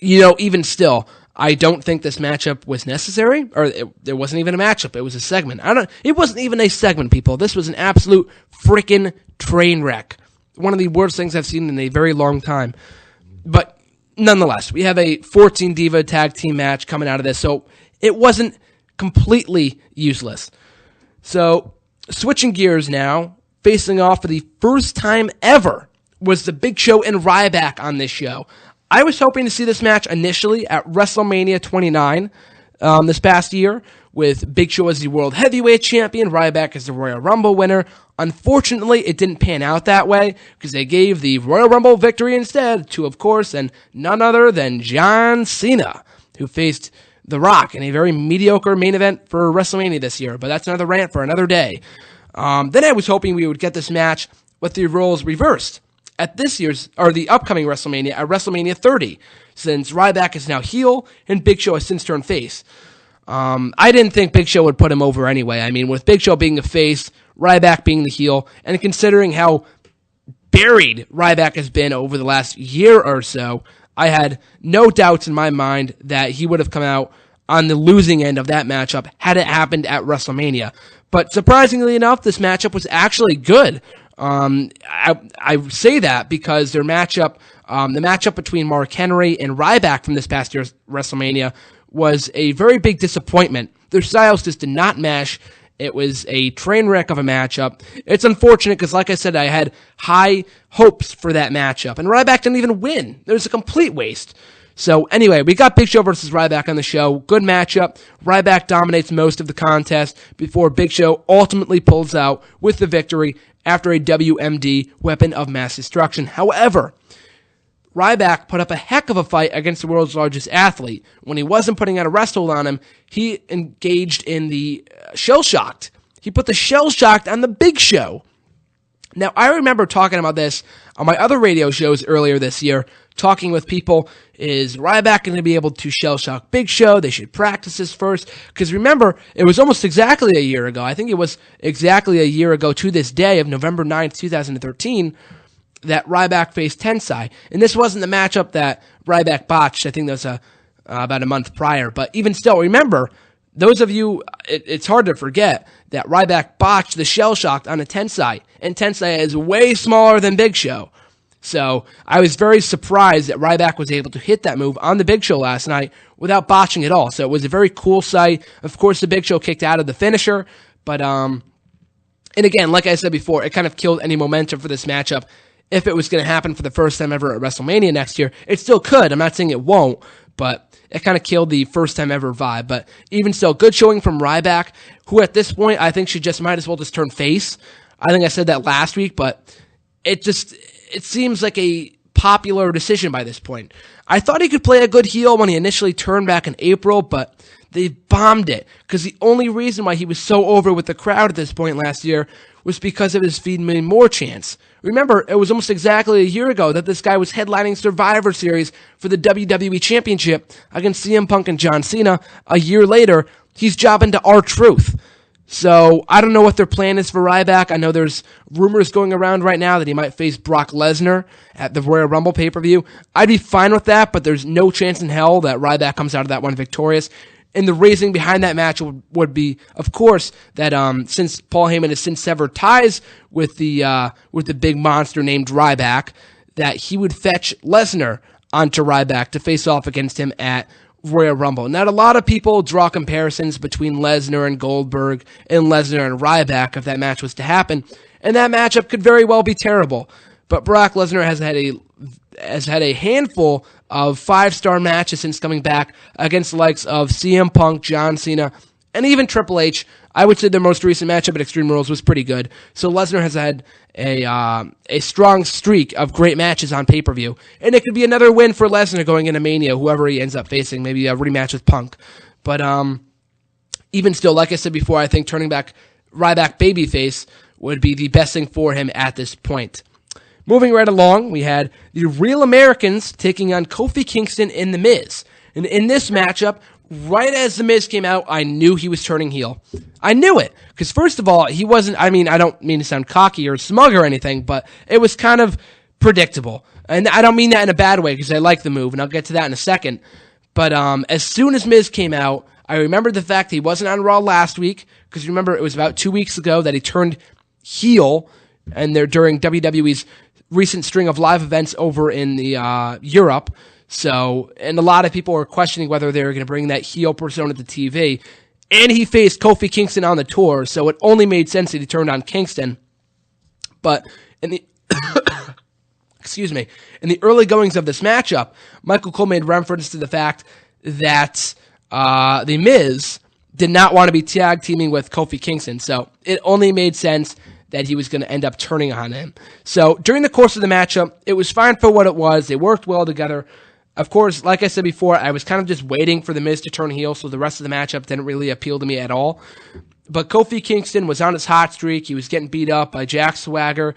even still, I don't think this matchup was necessary, or there wasn't even a matchup. It was a segment. It wasn't even a segment, people. This was an absolute freaking train wreck. One of the worst things I've seen in a very long time. But nonetheless, we have a 14 Diva tag team match coming out of this, so it wasn't completely useless. So, switching gears now, facing off for the first time ever was the Big Show and Ryback on this show. I was hoping to see this match initially at WrestleMania 29 this past year, with Big Show as the World Heavyweight Champion, Ryback as the Royal Rumble winner. Unfortunately, it didn't pan out that way, because they gave the Royal Rumble victory instead to, of course, and none other than John Cena, who faced The Rock in a very mediocre main event for WrestleMania this year, but that's another rant for another day. Then I was hoping we would get this match with the roles reversed, at the upcoming WrestleMania, at WrestleMania 30, since Ryback is now heel and Big Show has since turned face. I didn't think Big Show would put him over anyway. I mean, with Big Show being the face, Ryback being the heel, and considering how buried Ryback has been over the last year or so, I had no doubts in my mind that he would have come out on the losing end of that matchup had it happened at WrestleMania. But surprisingly enough, this matchup was actually good. I say that because their matchup, the matchup between Mark Henry and Ryback from this past year's WrestleMania was a very big disappointment. Their styles just did not mesh. It was a train wreck of a matchup. It's unfortunate because, like I said, I had high hopes for that matchup, and Ryback didn't even win. It was a complete waste. So anyway, we got Big Show versus Ryback on the show. Good matchup. Ryback dominates most of the contest before Big Show ultimately pulls out with the victory after a WMD, weapon of mass destruction. However, Ryback put up a heck of a fight against the world's largest athlete. When he wasn't putting out a rest hold on him, he engaged in the shell-shocked. He put the shell-shocked on the Big Show. Now, I remember talking about this on my other radio shows earlier this year, talking with people, is Ryback going to be able to shell-shock Big Show? They should practice this first. Because remember, it was almost exactly a year ago. I think it was exactly a year ago to this day of November 9th, 2013, that Ryback faced Tensai. And this wasn't the matchup that Ryback botched. I think that was about a month prior. But even still, remember, those of you, it's hard to forget that Ryback botched the shell-shocked on a Tensai. And Tensai is way smaller than Big Show. So I was very surprised that Ryback was able to hit that move on the Big Show last night without botching it all. So it was a very cool sight. Of course, the Big Show kicked out of the finisher. But, and again, like I said before, it kind of killed any momentum for this matchup. If it was going to happen for the first time ever at WrestleMania next year, it still could. I'm not saying it won't, but it kind of killed the first time ever vibe. But even still, good showing from Ryback, who at this point I think might as well just turn face. I think I said that last week, but it seems like a popular decision by this point. I thought he could play a good heel when he initially turned back in April, but they bombed it, because the only reason why he was so over with the crowd at this point last year was because of his Feed Me More chants. Remember, it was almost exactly a year ago that this guy was headlining Survivor Series for the WWE Championship against CM Punk and John Cena. A year later, he's jobbing to R-Truth. So, I don't know what their plan is for Ryback. I know there's rumors going around right now that he might face Brock Lesnar at the Royal Rumble pay-per-view. I'd be fine with that, but there's no chance in hell that Ryback comes out of that one victorious. And the reasoning behind that match would be, of course, that since Paul Heyman has since severed ties with the big monster named Ryback, that he would fetch Lesnar onto Ryback to face off against him at Royal Rumble. Now, a lot of people draw comparisons between Lesnar and Goldberg and Lesnar and Ryback if that match was to happen, and that matchup could very well be terrible. But Brock Lesnar has had a handful of 5-star matches since coming back against the likes of CM Punk, John Cena, and even Triple H. I would say their most recent matchup at Extreme Rules was pretty good. So Lesnar has had a strong streak of great matches on pay-per-view. And it could be another win for Lesnar going into Mania, whoever he ends up facing, maybe a rematch with Punk. But even still, like I said before, I think turning back Ryback babyface would be the best thing for him at this point. Moving right along, we had the Real Americans taking on Kofi Kingston and The Miz. And in this matchup, right as The Miz came out, I knew he was turning heel. I knew it. Because first of all, he wasn't, I don't mean to sound cocky or smug or anything, but it was kind of predictable. And I don't mean that in a bad way, because I like the move, and I'll get to that in a second. But as soon as Miz came out, I remembered the fact that he wasn't on Raw last week, because remember, it was about 2 weeks ago that he turned heel, and they're during WWE's recent string of live events over in the Europe. So, and a lot of people were questioning whether they were going to bring that heel persona to TV. And he faced Kofi Kingston on the tour, so it only made sense that he turned on Kingston. But in the in the early goings of this matchup, Michael Cole made reference to the fact that The Miz did not want to be tag teaming with Kofi Kingston. So it only made sense that he was going to end up turning on him. So during the course of the matchup, it was fine for what it was. They worked well together. Of course, like I said before, I was kind of just waiting for The Miz to turn heel, so the rest of the matchup didn't really appeal to me at all. But Kofi Kingston was on his hot streak. He was getting beat up by Jack Swagger.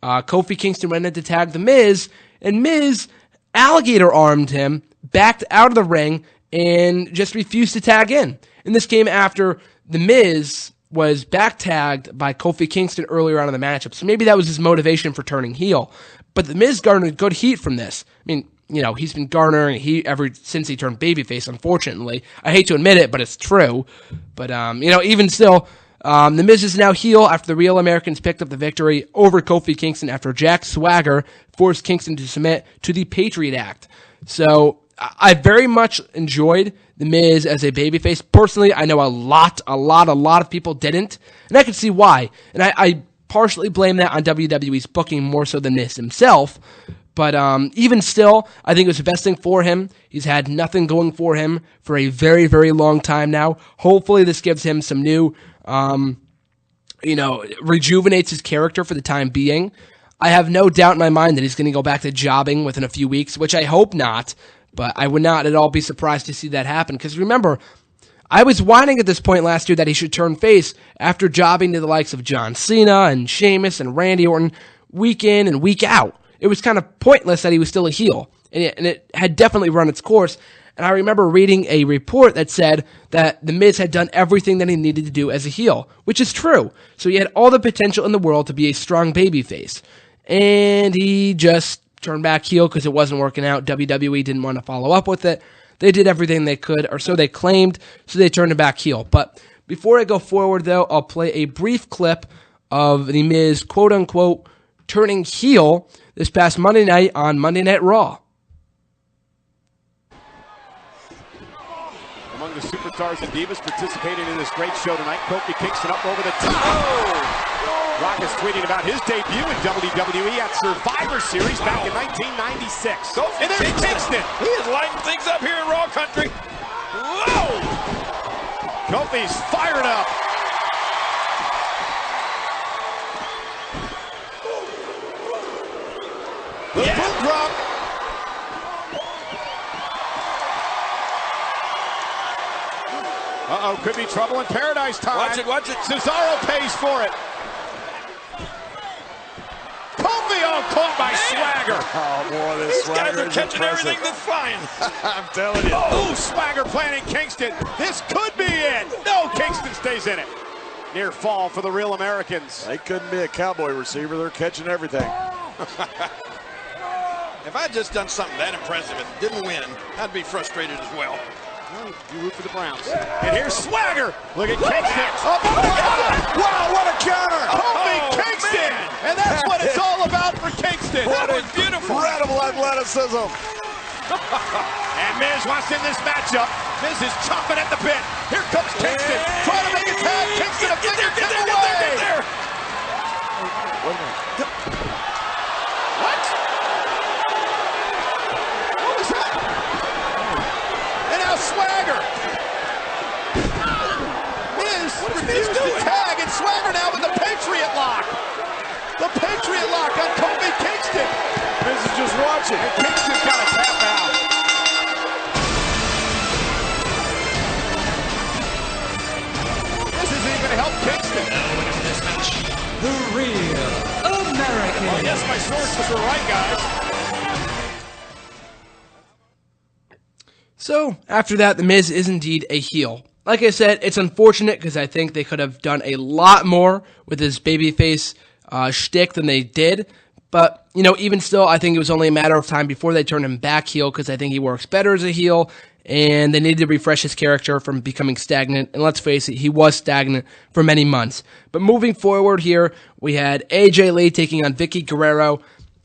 Kofi Kingston went in to tag The Miz, and Miz alligator-armed him, backed out of the ring, and just refused to tag in. And this came after The Miz was back-tagged by Kofi Kingston earlier on in the matchup. So maybe that was his motivation for turning heel. But The Miz garnered good heat from this. I mean, he's been garnering heat ever since he turned babyface, unfortunately. I hate to admit it, but it's true. But, even still, The Miz is now heel after the Real Americans picked up the victory over Kofi Kingston after Jack Swagger forced Kingston to submit to the Patriot Act. So I very much enjoyed The Miz as a babyface. Personally, I know a lot of people didn't, and I can see why. And I partially blame that on WWE's booking more so than Miz himself. But even still, I think it was the best thing for him. He's had nothing going for him for a very, very long time now. Hopefully this gives him some new, rejuvenates his character for the time being. I have no doubt in my mind that he's going to go back to jobbing within a few weeks, which I hope not. But I would not at all be surprised to see that happen. Because remember, I was whining at this point last year that he should turn face after jobbing to the likes of John Cena and Sheamus and Randy Orton week in and week out. It was kind of pointless that he was still a heel. And it had definitely run its course. And I remember reading a report that said that The Miz had done everything that he needed to do as a heel, which is true. So he had all the potential in the world to be a strong babyface. And he just turned back heel because it wasn't working out. WWE didn't want to follow up with it. They did everything they could, or so they claimed, so they turned him back heel. But before I go forward, though, I'll play a brief clip of The Miz, quote-unquote, turning heel this past Monday night on Monday Night Raw. Among the superstars and divas participating in this great show tonight, Kofi Kingston up over the top. Rock is tweeting about his debut in WWE at Survivor Series back in 1996. And there's Kingston. He is lighting things up here in Raw Country. Whoa! Kofi's fired up. The boot drop. Uh-oh, could be trouble in paradise time. Watch it. Cesaro pays for it. Kofi caught by Swagger. Oh, boy, this These guys Swagger are is catching impressive. everything that's flying. I'm telling you. Oh, Swagger planting Kingston. This could be it. No, Kingston stays in it. Near fall for the Real Americans. They couldn't be a cowboy receiver. They're catching everything. If I had just done something that impressive and didn't win, I'd be frustrated as well. You root for the Browns. And here's Swagger. Look at Kingston. Oh, Wow, what a counter! Kofi Kingston. Man. And that's what it's all about for Kingston. That was beautiful. Incredible athleticism. And Miz wants in this matchup. Miz is chomping at the bit. Here comes Kingston. Trying to make a tag. Kingston a finger kick away. Get there. What? What was that? And now Swagger. Miz refused to tag, and Swagger now with the Patriot lock. The Patriot lock on Kofi Kingston. Miz is just watching. And Kingston's got to tap out. This isn't even going to help Kingston. The Real American. Well, yes, my sources were right, guys. So, after that, The Miz is indeed a heel. Like I said, it's unfortunate because I think they could have done a lot more with his babyface shtick than they did. But, even still, I think it was only a matter of time before they turned him back heel because I think he works better as a heel, and they needed to refresh his character from becoming stagnant. And let's face it, he was stagnant for many months. But moving forward here, we had AJ Lee taking on Vicky Guerrero.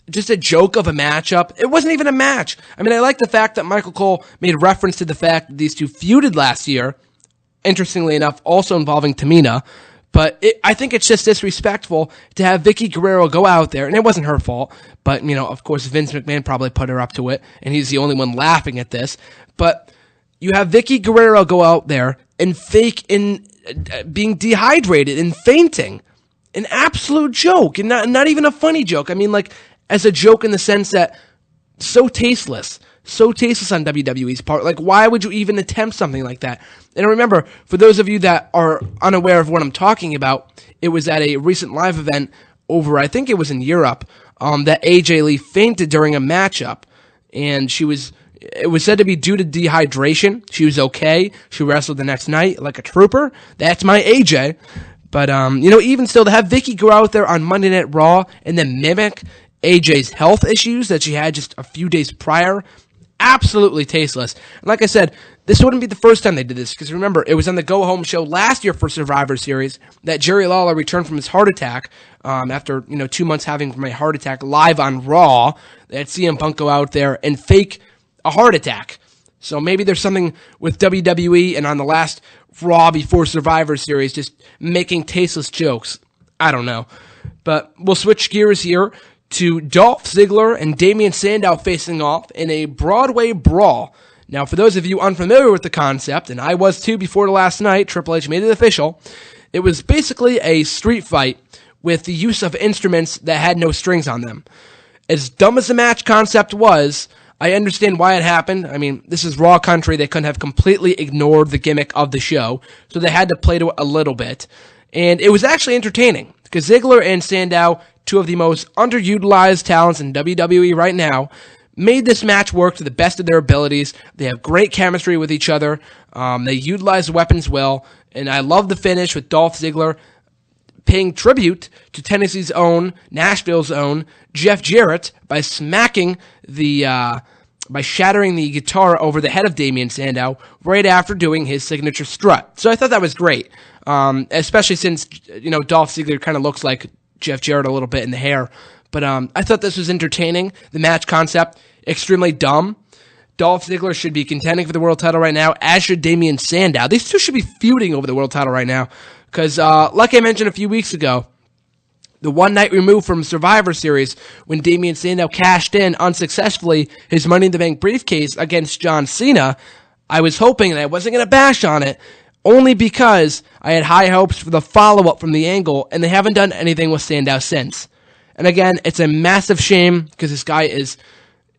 Just a joke of a matchup. It wasn't even a match. I mean, I like the fact that Michael Cole made reference to the fact that these two feuded last year. Interestingly enough, also involving Tamina. But I think it's just disrespectful to have Vicky Guerrero go out there, and it wasn't her fault, but, of course, Vince McMahon probably put her up to it, and he's the only one laughing at this. But you have Vicky Guerrero go out there and fake in being dehydrated and fainting. An absolute joke, and not even a funny joke. I mean, like, as a joke in the sense that so tasteless on WWE's part. Like, why would you even attempt something like that? And remember, for those of you that are unaware of what I'm talking about, it was at a recent live event over, I think it was in Europe, that AJ Lee fainted during a matchup, and it was said to be due to dehydration. She was okay. She wrestled the next night like a trooper. That's my AJ. But, even still, to have Vicky go out there on Monday Night Raw and then mimic AJ's health issues that she had just a few days prior, absolutely tasteless. And like I said, this wouldn't be the first time they did this, because remember, it was on the Go Home show last year for Survivor Series that Jerry Lawler returned from his heart attack after 2 months having a heart attack live on Raw. They had CM Punk go out there and fake a heart attack. So maybe there's something with WWE and on the last Raw before Survivor Series just making tasteless jokes. I don't know. But we'll switch gears here to Dolph Ziggler and Damien Sandow facing off in a Broadway brawl. Now, for those of you unfamiliar with the concept, and I was too before last night, Triple H made it official, it was basically a street fight with the use of instruments that had no strings on them. As dumb as the match concept was, I understand why it happened. I mean, this is Raw country. They couldn't have completely ignored the gimmick of the show, so they had to play to it a little bit. And it was actually entertaining, because Ziggler and Sandow, two of the most underutilized talents in WWE right now, made this match work to the best of their abilities. They have great chemistry with each other. They utilize the weapons well, and I love the finish with Dolph Ziggler paying tribute to Tennessee's own, Nashville's own, Jeff Jarrett by shattering the guitar over the head of Damien Sandow right after doing his signature strut. So I thought that was great, especially since Dolph Ziggler kind of looks like Jeff Jarrett a little bit in the hair. But I thought this was entertaining. The match concept, extremely dumb. Dolph Ziggler should be contending for the world title right now, as should Damien Sandow. These two should be feuding over the world title right now. Because, like I mentioned a few weeks ago, the one night removed from Survivor Series, when Damien Sandow cashed in unsuccessfully his Money in the Bank briefcase against John Cena, I was hoping that I wasn't going to bash on it, only because I had high hopes for the follow-up from the angle, and they haven't done anything with Sandow since. And again, it's a massive shame, because this guy is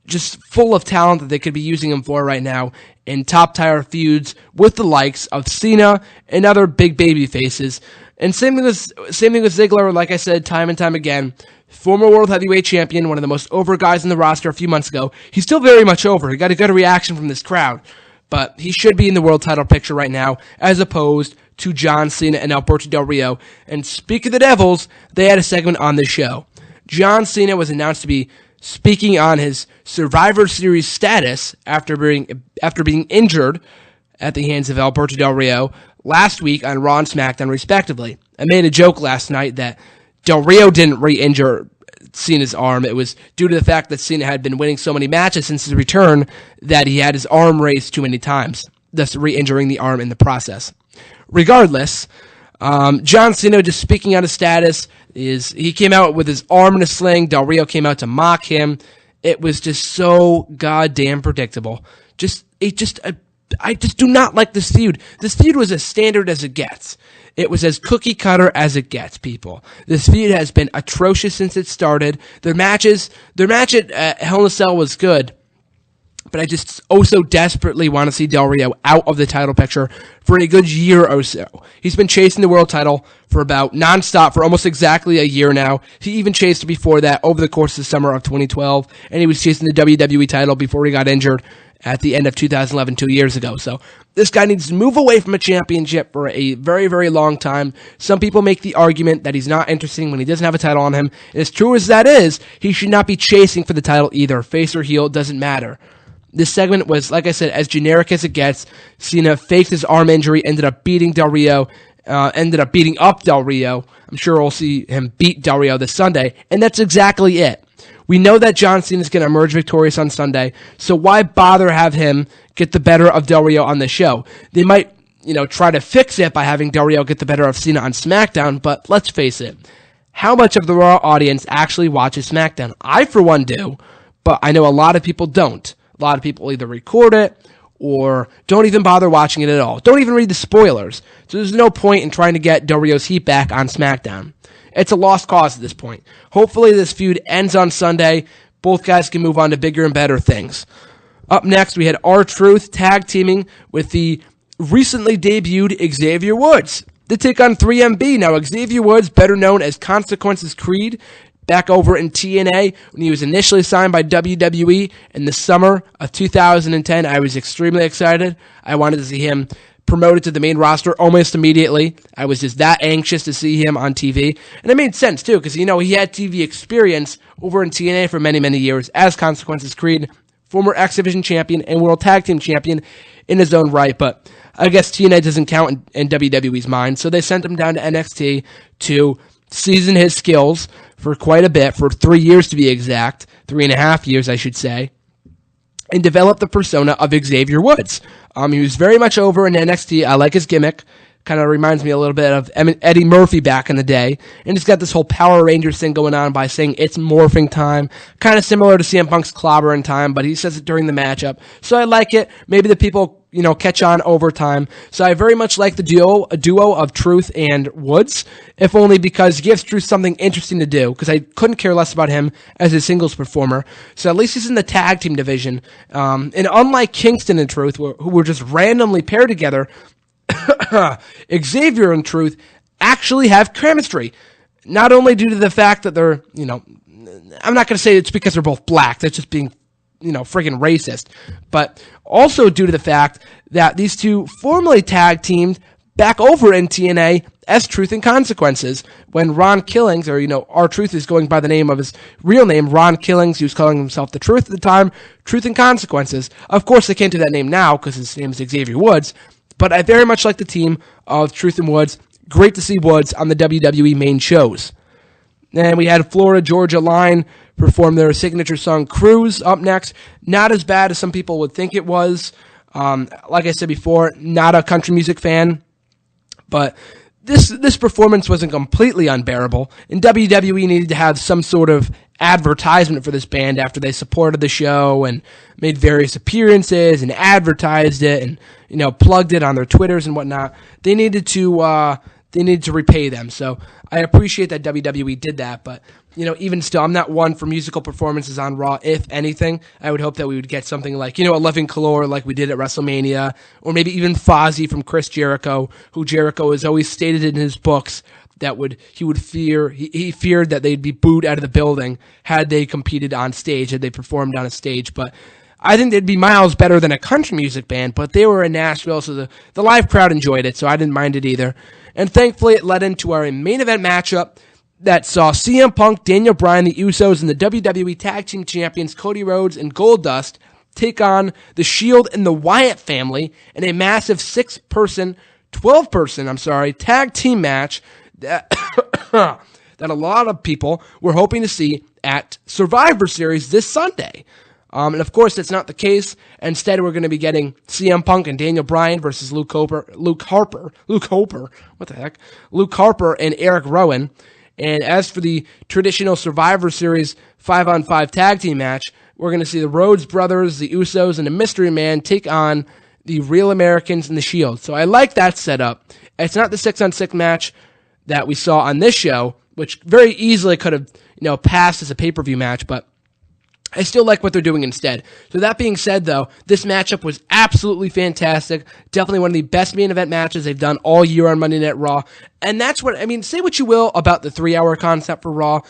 just full of talent that they could be using him for right now in top-tier feuds with the likes of Cena and other big baby faces. And same thing with Ziggler, like I said time and time again, former World Heavyweight Champion, one of the most over guys in the roster a few months ago. He's still very much over. He got a good reaction from this crowd. But he should be in the world title picture right now, as opposed to John Cena and Alberto Del Rio. And speak of the Devils, they had a segment on this show. John Cena was announced to be speaking on his Survivor Series status after being injured at the hands of Alberto Del Rio last week on Raw and SmackDown, respectively. I made a joke last night that Del Rio didn't re-injure Cena's arm. It was due to the fact that Cena had been winning so many matches since his return that he had his arm raised too many times, thus re-injuring the arm in the process. Regardless, John Cena, just speaking on his status, he came out with his arm in a sling. Del Rio came out to mock him. It was just so goddamn predictable. I just do not like this feud. This feud was as standard as it gets. It was as cookie cutter as it gets, people. This feud has been atrocious since it started. Their match at Hell in a Cell was good, but I just so desperately want to see Del Rio out of the title picture for a good year or so. He's been chasing the world title for about nonstop for almost exactly a year now. He even chased it before that over the course of the summer of 2012, and he was chasing the WWE title before he got injured at the end of 2011, 2 years ago. So this guy needs to move away from a championship for a very, very long time. Some people make the argument that he's not interesting when he doesn't have a title on him. And as true as that is, he should not be chasing for the title either. Face or heel, doesn't matter. This segment was, like I said, as generic as it gets. Cena faked his arm injury, ended up beating Del Rio, ended up beating up Del Rio. I'm sure we'll see him beat Del Rio this Sunday, and that's exactly it. We know that John Cena is going to emerge victorious on Sunday, so why bother have him get the better of Del Rio on the show? They might, try to fix it by having Del Rio get the better of Cena on SmackDown, but let's face it, how much of the Raw audience actually watches SmackDown? I, for one, do, but I know a lot of people don't. A lot of people either record it or don't even bother watching it at all. Don't even read the spoilers. So there's no point in trying to get Del Rio's heat back on SmackDown. It's a lost cause at this point. Hopefully this feud ends on Sunday. Both guys can move on to bigger and better things. Up next, we had R-Truth tag teaming with the recently debuted Xavier Woods. They take on 3MB. Now, Xavier Woods, better known as Consequences Creed, back over in TNA when he was initially signed by WWE in the summer of 2010. I was extremely excited. I wanted to see him promoted to the main roster almost immediately. I was just that anxious to see him on TV. And it made sense, too, because, he had TV experience over in TNA for many, many years as Consequences Creed, former X Division champion and World Tag Team champion in his own right. But I guess TNA doesn't count in WWE's mind, so they sent him down to NXT to season his skills for quite a bit, for 3 years to be exact, 3.5 years, I should say, and develop the persona of Xavier Woods. He was very much over in NXT. I like his gimmick. Kind of reminds me a little bit of Eddie Murphy back in the day. And he's got this whole Power Rangers thing going on by saying it's morphing time. Kind of similar to CM Punk's clobbering time, but he says it during the matchup. So I like it. Maybe the people, catch on over time. So I very much like the duo of Truth and Woods, if only because it gives Truth something interesting to do, because I couldn't care less about him as a singles performer. So at least he's in the tag team division. And unlike Kingston and Truth, who were just randomly paired together, Xavier and Truth actually have chemistry. Not only due to the fact that they're, I'm not going to say it's because they're both black. That's just being, friggin' racist. But also due to the fact that these two formerly tag teamed back over in TNA as Truth and Consequences when Ron Killings, or, R-Truth is going by the name of his real name, Ron Killings. He was calling himself the Truth at the time, Truth and Consequences. Of course, they can't do that name now because his name is Xavier Woods. But I very much like the team of Truth and Woods. Great to see Woods on the WWE main shows. And we had Florida Georgia Line perform their signature song, Cruise, up next. Not as bad as some people would think it was. Like I said before, not a country music fan. But this performance wasn't completely unbearable. And WWE needed to have some sort of advertisement for this band after they supported the show and made various appearances and advertised it and, plugged it on their Twitters and whatnot. They needed to repay them. So I appreciate that WWE did that, but even still, I'm not one for musical performances on Raw. If anything, I would hope that we would get something like, a Living Color like we did at WrestleMania, or maybe even Fozzy from Chris Jericho, who Jericho has always stated in his books that he feared that they'd be booed out of the building had they competed on stage, had they performed on a stage. But I think they'd be miles better than a country music band, but they were in Nashville, so the live crowd enjoyed it, so I didn't mind it either. And thankfully, it led into our main event matchup that saw CM Punk, Daniel Bryan, the Usos, and the WWE Tag Team Champions Cody Rhodes and Goldust take on the Shield and the Wyatt family in a massive 12-person tag team match that a lot of people were hoping to see at Survivor Series this Sunday. And of course, that's not the case. Instead, we're going to be getting CM Punk and Daniel Bryan versus Luke Harper, and Eric Rowan. And as for the traditional Survivor Series 5-on-5 tag team match, we're going to see the Rhodes brothers, the Usos, and the Mystery Man take on the Real Americans and the Shield. So I like that setup. It's not the 6-on-6 match that we saw on this show, which very easily could have, passed as a pay-per-view match, but I still like what they're doing instead. So that being said, though, this matchup was absolutely fantastic. Definitely one of the best main event matches they've done all year on Monday Night Raw. And that's what, say what you will about the 3-hour concept for Raw,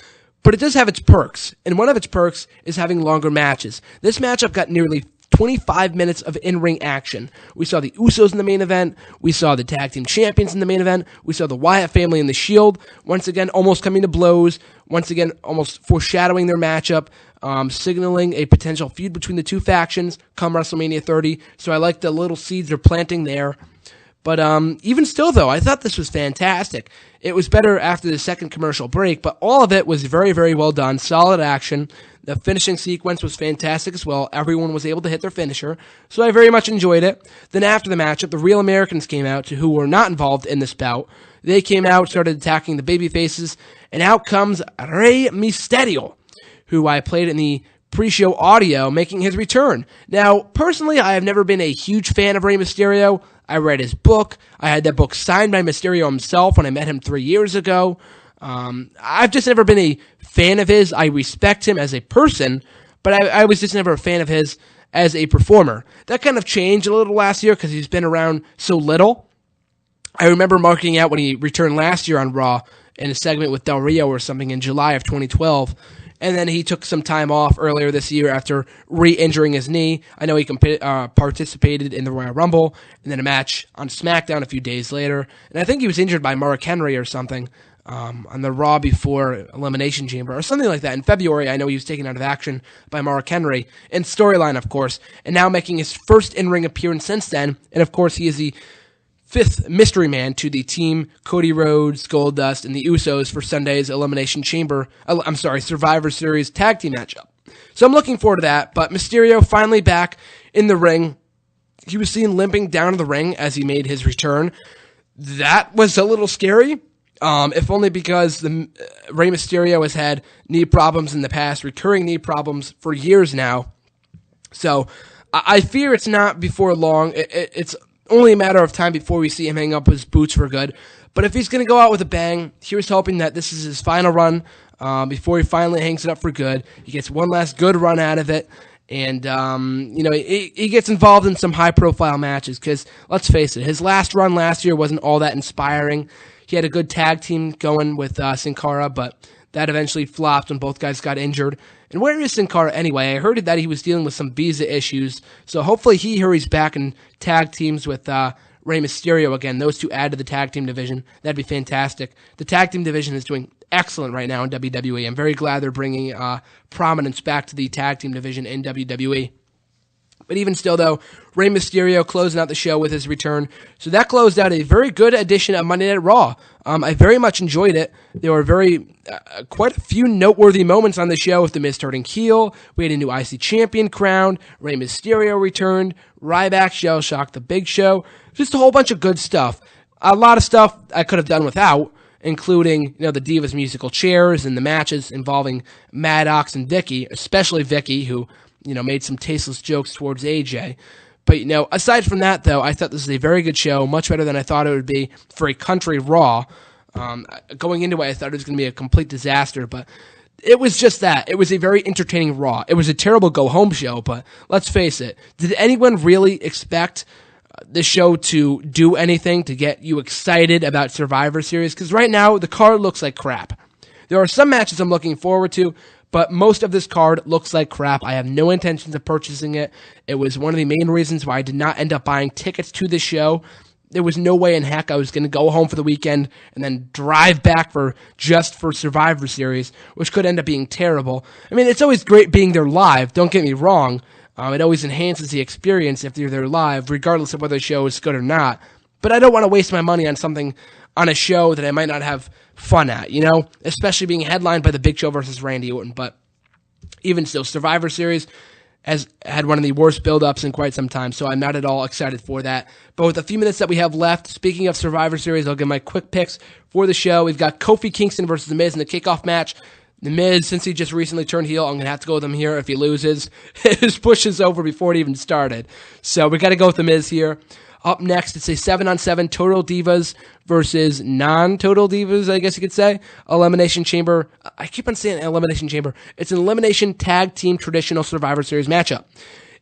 but it does have its perks. And one of its perks is having longer matches. This matchup got nearly 25 minutes of in-ring action. We saw the Usos in the main event. We saw the Tag Team Champions in the main event. We saw the Wyatt family in the Shield, once again almost coming to blows, once again almost foreshadowing their matchup, signaling a potential feud between the two factions come WrestleMania 30. So I like the little seeds they're planting there. But even still, though, I thought this was fantastic. It was better after the second commercial break, but all of it was very, very well done. Solid action. The finishing sequence was fantastic as well. Everyone was able to hit their finisher, so I very much enjoyed it. Then after the matchup, the Real Americans came out, who were not involved in this bout. They came out, started attacking the babyfaces, and out comes Rey Mysterio, who I played in the pre-show audio, making his return. Now, personally, I have never been a huge fan of Rey Mysterio. I read his book. I had that book signed by Mysterio himself when I met him 3 years ago. I've just never been a fan of his. I respect him as a person, but I was just never a fan of his as a performer. That kind of changed a little last year because he's been around so little. I remember marking out when he returned last year on Raw in a segment with Del Rio or something in July of 2012. And then he took some time off earlier this year after re-injuring his knee. I know he participated in the Royal Rumble and then a match on SmackDown a few days later. And I think he was injured by Mark Henry or something on the Raw before Elimination Chamber or something like that. In February, I know he was taken out of action by Mark Henry. In storyline, of course, and now making his first in-ring appearance since then. And, of course, he is the 5th mystery man to the team Cody Rhodes, Goldust, and the Usos for Sunday's Survivor Series tag team matchup. So I'm looking forward to that, but Mysterio finally back in the ring. He was seen limping down to the ring as he made his return. That was a little scary, if only because Rey Mysterio has had knee problems in the past, recurring knee problems for years now. So I fear it's not before long. It's only a matter of time before we see him hang up his boots for good. But if he's going to go out with a bang, here's hoping that this is his final run before he finally hangs it up for good. He gets one last good run out of it. And, he gets involved in some high-profile matches because, let's face it, his last run last year wasn't all that inspiring. He had a good tag team going with Sin Cara, but that eventually flopped when both guys got injured. And where is Sin Cara anyway? I heard that he was dealing with some visa issues, so hopefully he hurries back and tag teams with Rey Mysterio again. Those two add to the tag team division. That'd be fantastic. The tag team division is doing excellent right now in WWE. I'm very glad they're bringing prominence back to the tag team division in WWE. But even still, though, Rey Mysterio closing out the show with his return. So that closed out a very good edition of Monday Night Raw. I very much enjoyed it. There were quite a few noteworthy moments on the show with The Miz turning heel. We had a new IC champion crowned. Rey Mysterio returned. Ryback shell-shocked the Big Show. Just a whole bunch of good stuff. A lot of stuff I could have done without, including the Divas musical chairs and the matches involving Maddox and Vicky, especially Vicky, who made some tasteless jokes towards AJ. But, aside from that, though, I thought this was a very good show, much better than I thought it would be for a country Raw. Going into it, I thought it was going to be a complete disaster, but it was just that. It was a very entertaining Raw. It was a terrible go-home show, but let's face it. Did anyone really expect the show to do anything to get you excited about Survivor Series? Because right now, the card looks like crap. There are some matches I'm looking forward to, but most of this card looks like crap. I have no intentions of purchasing it. It was one of the main reasons why I did not end up buying tickets to this show. There was no way in heck I was going to go home for the weekend and then drive back for Survivor Series, which could end up being terrible. I mean, it's always great being there live, don't get me wrong. It always enhances the experience if you're there live, regardless of whether the show is good or not. But I don't want to waste my money on a show that I might not have fun at, especially being headlined by the Big Show versus Randy Orton. But even still, Survivor Series has had one of the worst build-ups in quite some time, so I'm not at all excited for that. But with the few minutes that we have left, speaking of Survivor Series, I'll give my quick picks for the show. We've got Kofi Kingston versus The Miz in the kickoff match. The Miz, since he just recently turned heel, I'm going to have to go with him here. If he loses, his push is over before it even started. So we got to go with The Miz here. Up next, it's a 7-on-7 Total Divas versus non-Total Divas, I guess you could say. Elimination Chamber. I keep on saying Elimination Chamber. It's an Elimination Tag Team Traditional Survivor Series matchup.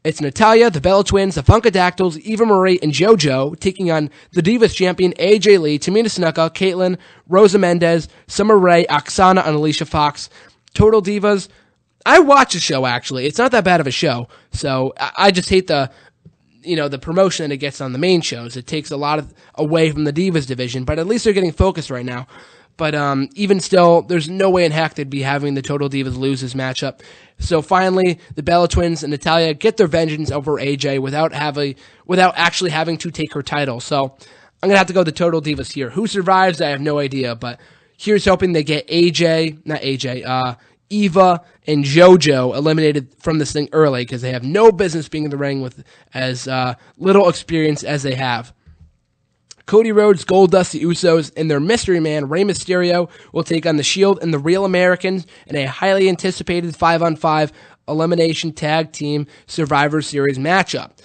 It's Natalya, the Bella Twins, the Funkadactyls, Eva Marie, and JoJo taking on the Divas champion AJ Lee, Tamina Snuka, Caitlyn, Rosa Mendez, Summer Rae, Oksana, and Alicia Fox. Total Divas. I watch the show, actually. It's not that bad of a show. So I just hate the promotion that it gets on the main shows. It takes a lot away from the Divas division, but at least they're getting focused right now. But even still, there's no way in heck they'd be having the Total Divas lose this matchup. So finally, the Bella Twins and Natalya get their vengeance over AJ without actually having to take her title. So I'm going to have to go the Total Divas here. Who survives, I have no idea, but here's hoping they get Eva and JoJo eliminated from this thing early because they have no business being in the ring with as little experience as they have. Cody Rhodes, Goldust, the Usos, and their mystery man, Rey Mysterio, will take on The Shield and the Real Americans in a highly anticipated 5-on-5 Elimination Tag Team Survivor Series matchup.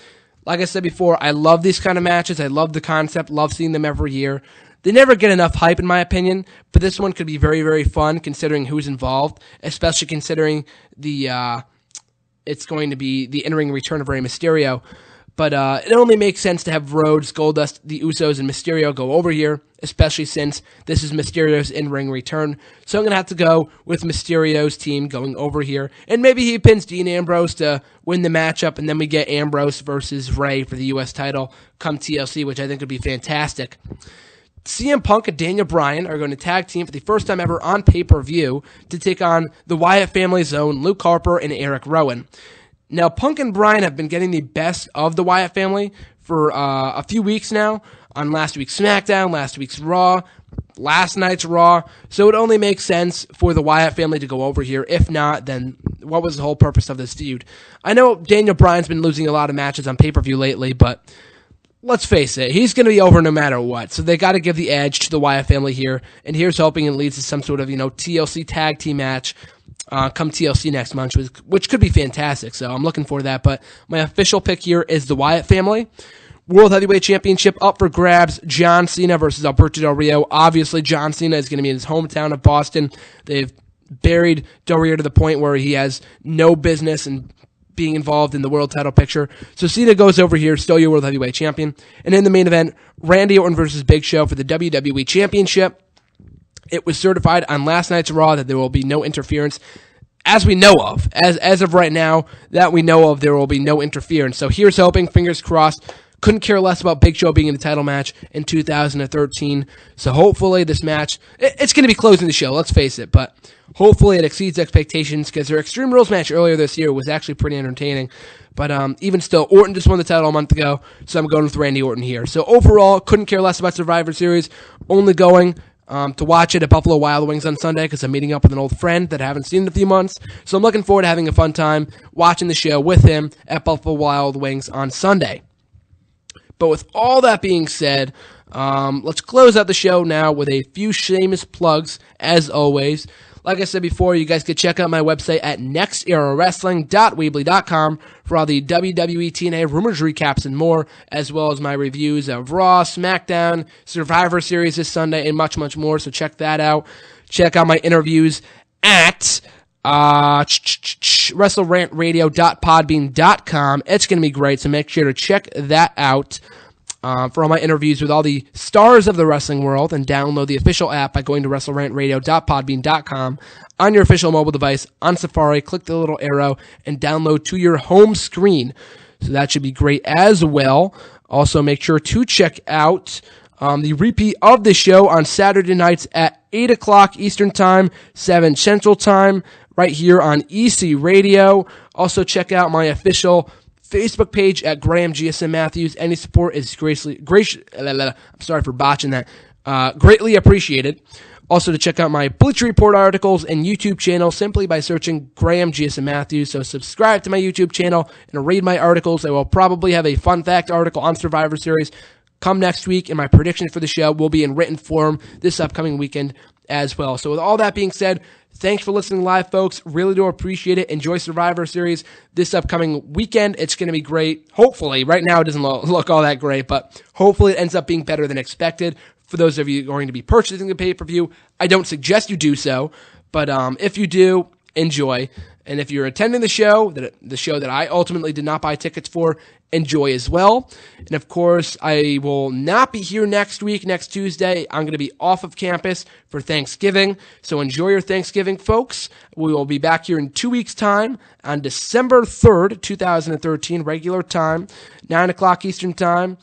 Like I said before, I love these kind of matches. I love the concept, love seeing them every year. They never get enough hype, in my opinion, but this one could be very, very fun considering who's involved, especially considering it's going to be the in-ring return of Rey Mysterio. But it only makes sense to have Roode, Goldust, the Usos, and Mysterio go over here, especially since this is Mysterio's in-ring return. So I'm going to have to go with Mysterio's team going over here. And maybe he pins Dean Ambrose to win the matchup, and then we get Ambrose versus Rey for the U.S. title come TLC, which I think would be fantastic. CM Punk and Daniel Bryan are going to tag team for the first time ever on pay-per-view to take on the Wyatt family's own Luke Harper and Eric Rowan. Now, Punk and Bryan have been getting the best of the Wyatt family for a few weeks now, on last week's SmackDown, last week's Raw, last night's Raw, so it only makes sense for the Wyatt family to go over here. If not, then what was the whole purpose of this feud? I know Daniel Bryan's been losing a lot of matches on pay-per-view lately, but let's face it, he's going to be over no matter what, so they got to give the edge to the Wyatt family here, and here's hoping it leads to some sort of, TLC tag team match come TLC next month, which could be fantastic, so I'm looking forward to that. But my official pick here is the Wyatt family. World Heavyweight Championship up for grabs, John Cena versus Alberto Del Rio. Obviously, John Cena is going to be in his hometown of Boston. They've buried Del Rio to the point where he has no business in being involved in the world title picture. So Cena goes over here, still your World Heavyweight Champion. And in the main event, Randy Orton versus Big Show for the WWE Championship. It was certified on last night's Raw that there will be no interference. As we know of, as of right now, that we know of, there will be no interference. So here's hoping, fingers crossed. Couldn't care less about Big Show being in the title match in 2013. So hopefully this match, it's going to be closing the show, let's face it. But hopefully it exceeds expectations, because their Extreme Rules match earlier this year was actually pretty entertaining. But even still, Orton just won the title a month ago, so I'm going with Randy Orton here. So overall, couldn't care less about Survivor Series. Only going to watch it at Buffalo Wild Wings on Sunday because I'm meeting up with an old friend that I haven't seen in a few months. So I'm looking forward to having a fun time watching the show with him at Buffalo Wild Wings on Sunday. But with all that being said, let's close out the show now with a few shameless plugs, as always. Like I said before, you guys could check out my website at nexterawrestling.weebly.com for all the WWE TNA rumors, recaps, and more, as well as my reviews of Raw, SmackDown, Survivor Series this Sunday, and much, much more. So check that out. Check out my interviews at WrestleRantRadio.podbean.com. It's going to be great, so make sure to check that out for all my interviews with all the stars of the wrestling world, and download the official app by going to WrestleRantRadio.podbean.com on your official mobile device on Safari. Click the little arrow and download to your home screen. So that should be great as well. Also, make sure to check out the repeat of the show on Saturday nights at 8 o'clock Eastern Time, 7 Central Time, right here on EC Radio. Also, check out my official Facebook page at Graham GSM Matthews. Any support is greatly appreciated. Also, to check out my Bleacher Report articles and YouTube channel simply by searching Graham GSM Matthews. So subscribe to my YouTube channel and read my articles. I will probably have a fun fact article on Survivor Series come next week, and my predictions for the show will be in written form this upcoming weekend as well. So with all that being said, thanks for listening live, folks. Really do appreciate it. Enjoy Survivor Series this upcoming weekend. It's going to be great. Hopefully. Right now it doesn't look all that great, but hopefully it ends up being better than expected. For those of you going to be purchasing the pay-per-view, I don't suggest you do so, but if you do, enjoy. And if you're attending the show that I ultimately did not buy tickets for, enjoy as well. And of course, I will not be here next week, next Tuesday. I'm going to be off of campus for Thanksgiving. So enjoy your Thanksgiving, folks. We will be back here in 2 weeks' time on December 3rd, 2013, regular time, 9 o'clock Eastern Time,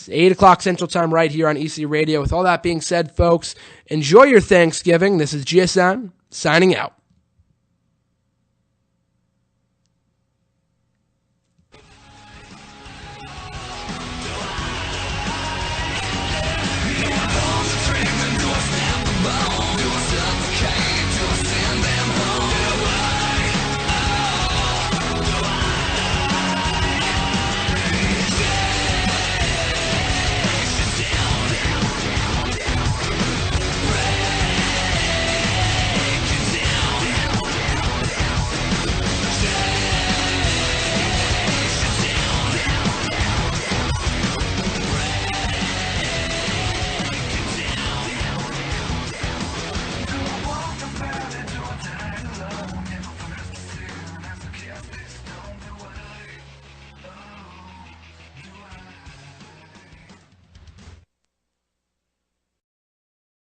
8 o'clock Central Time, right here on EC Radio. With all that being said, folks, enjoy your Thanksgiving. This is GSM signing out.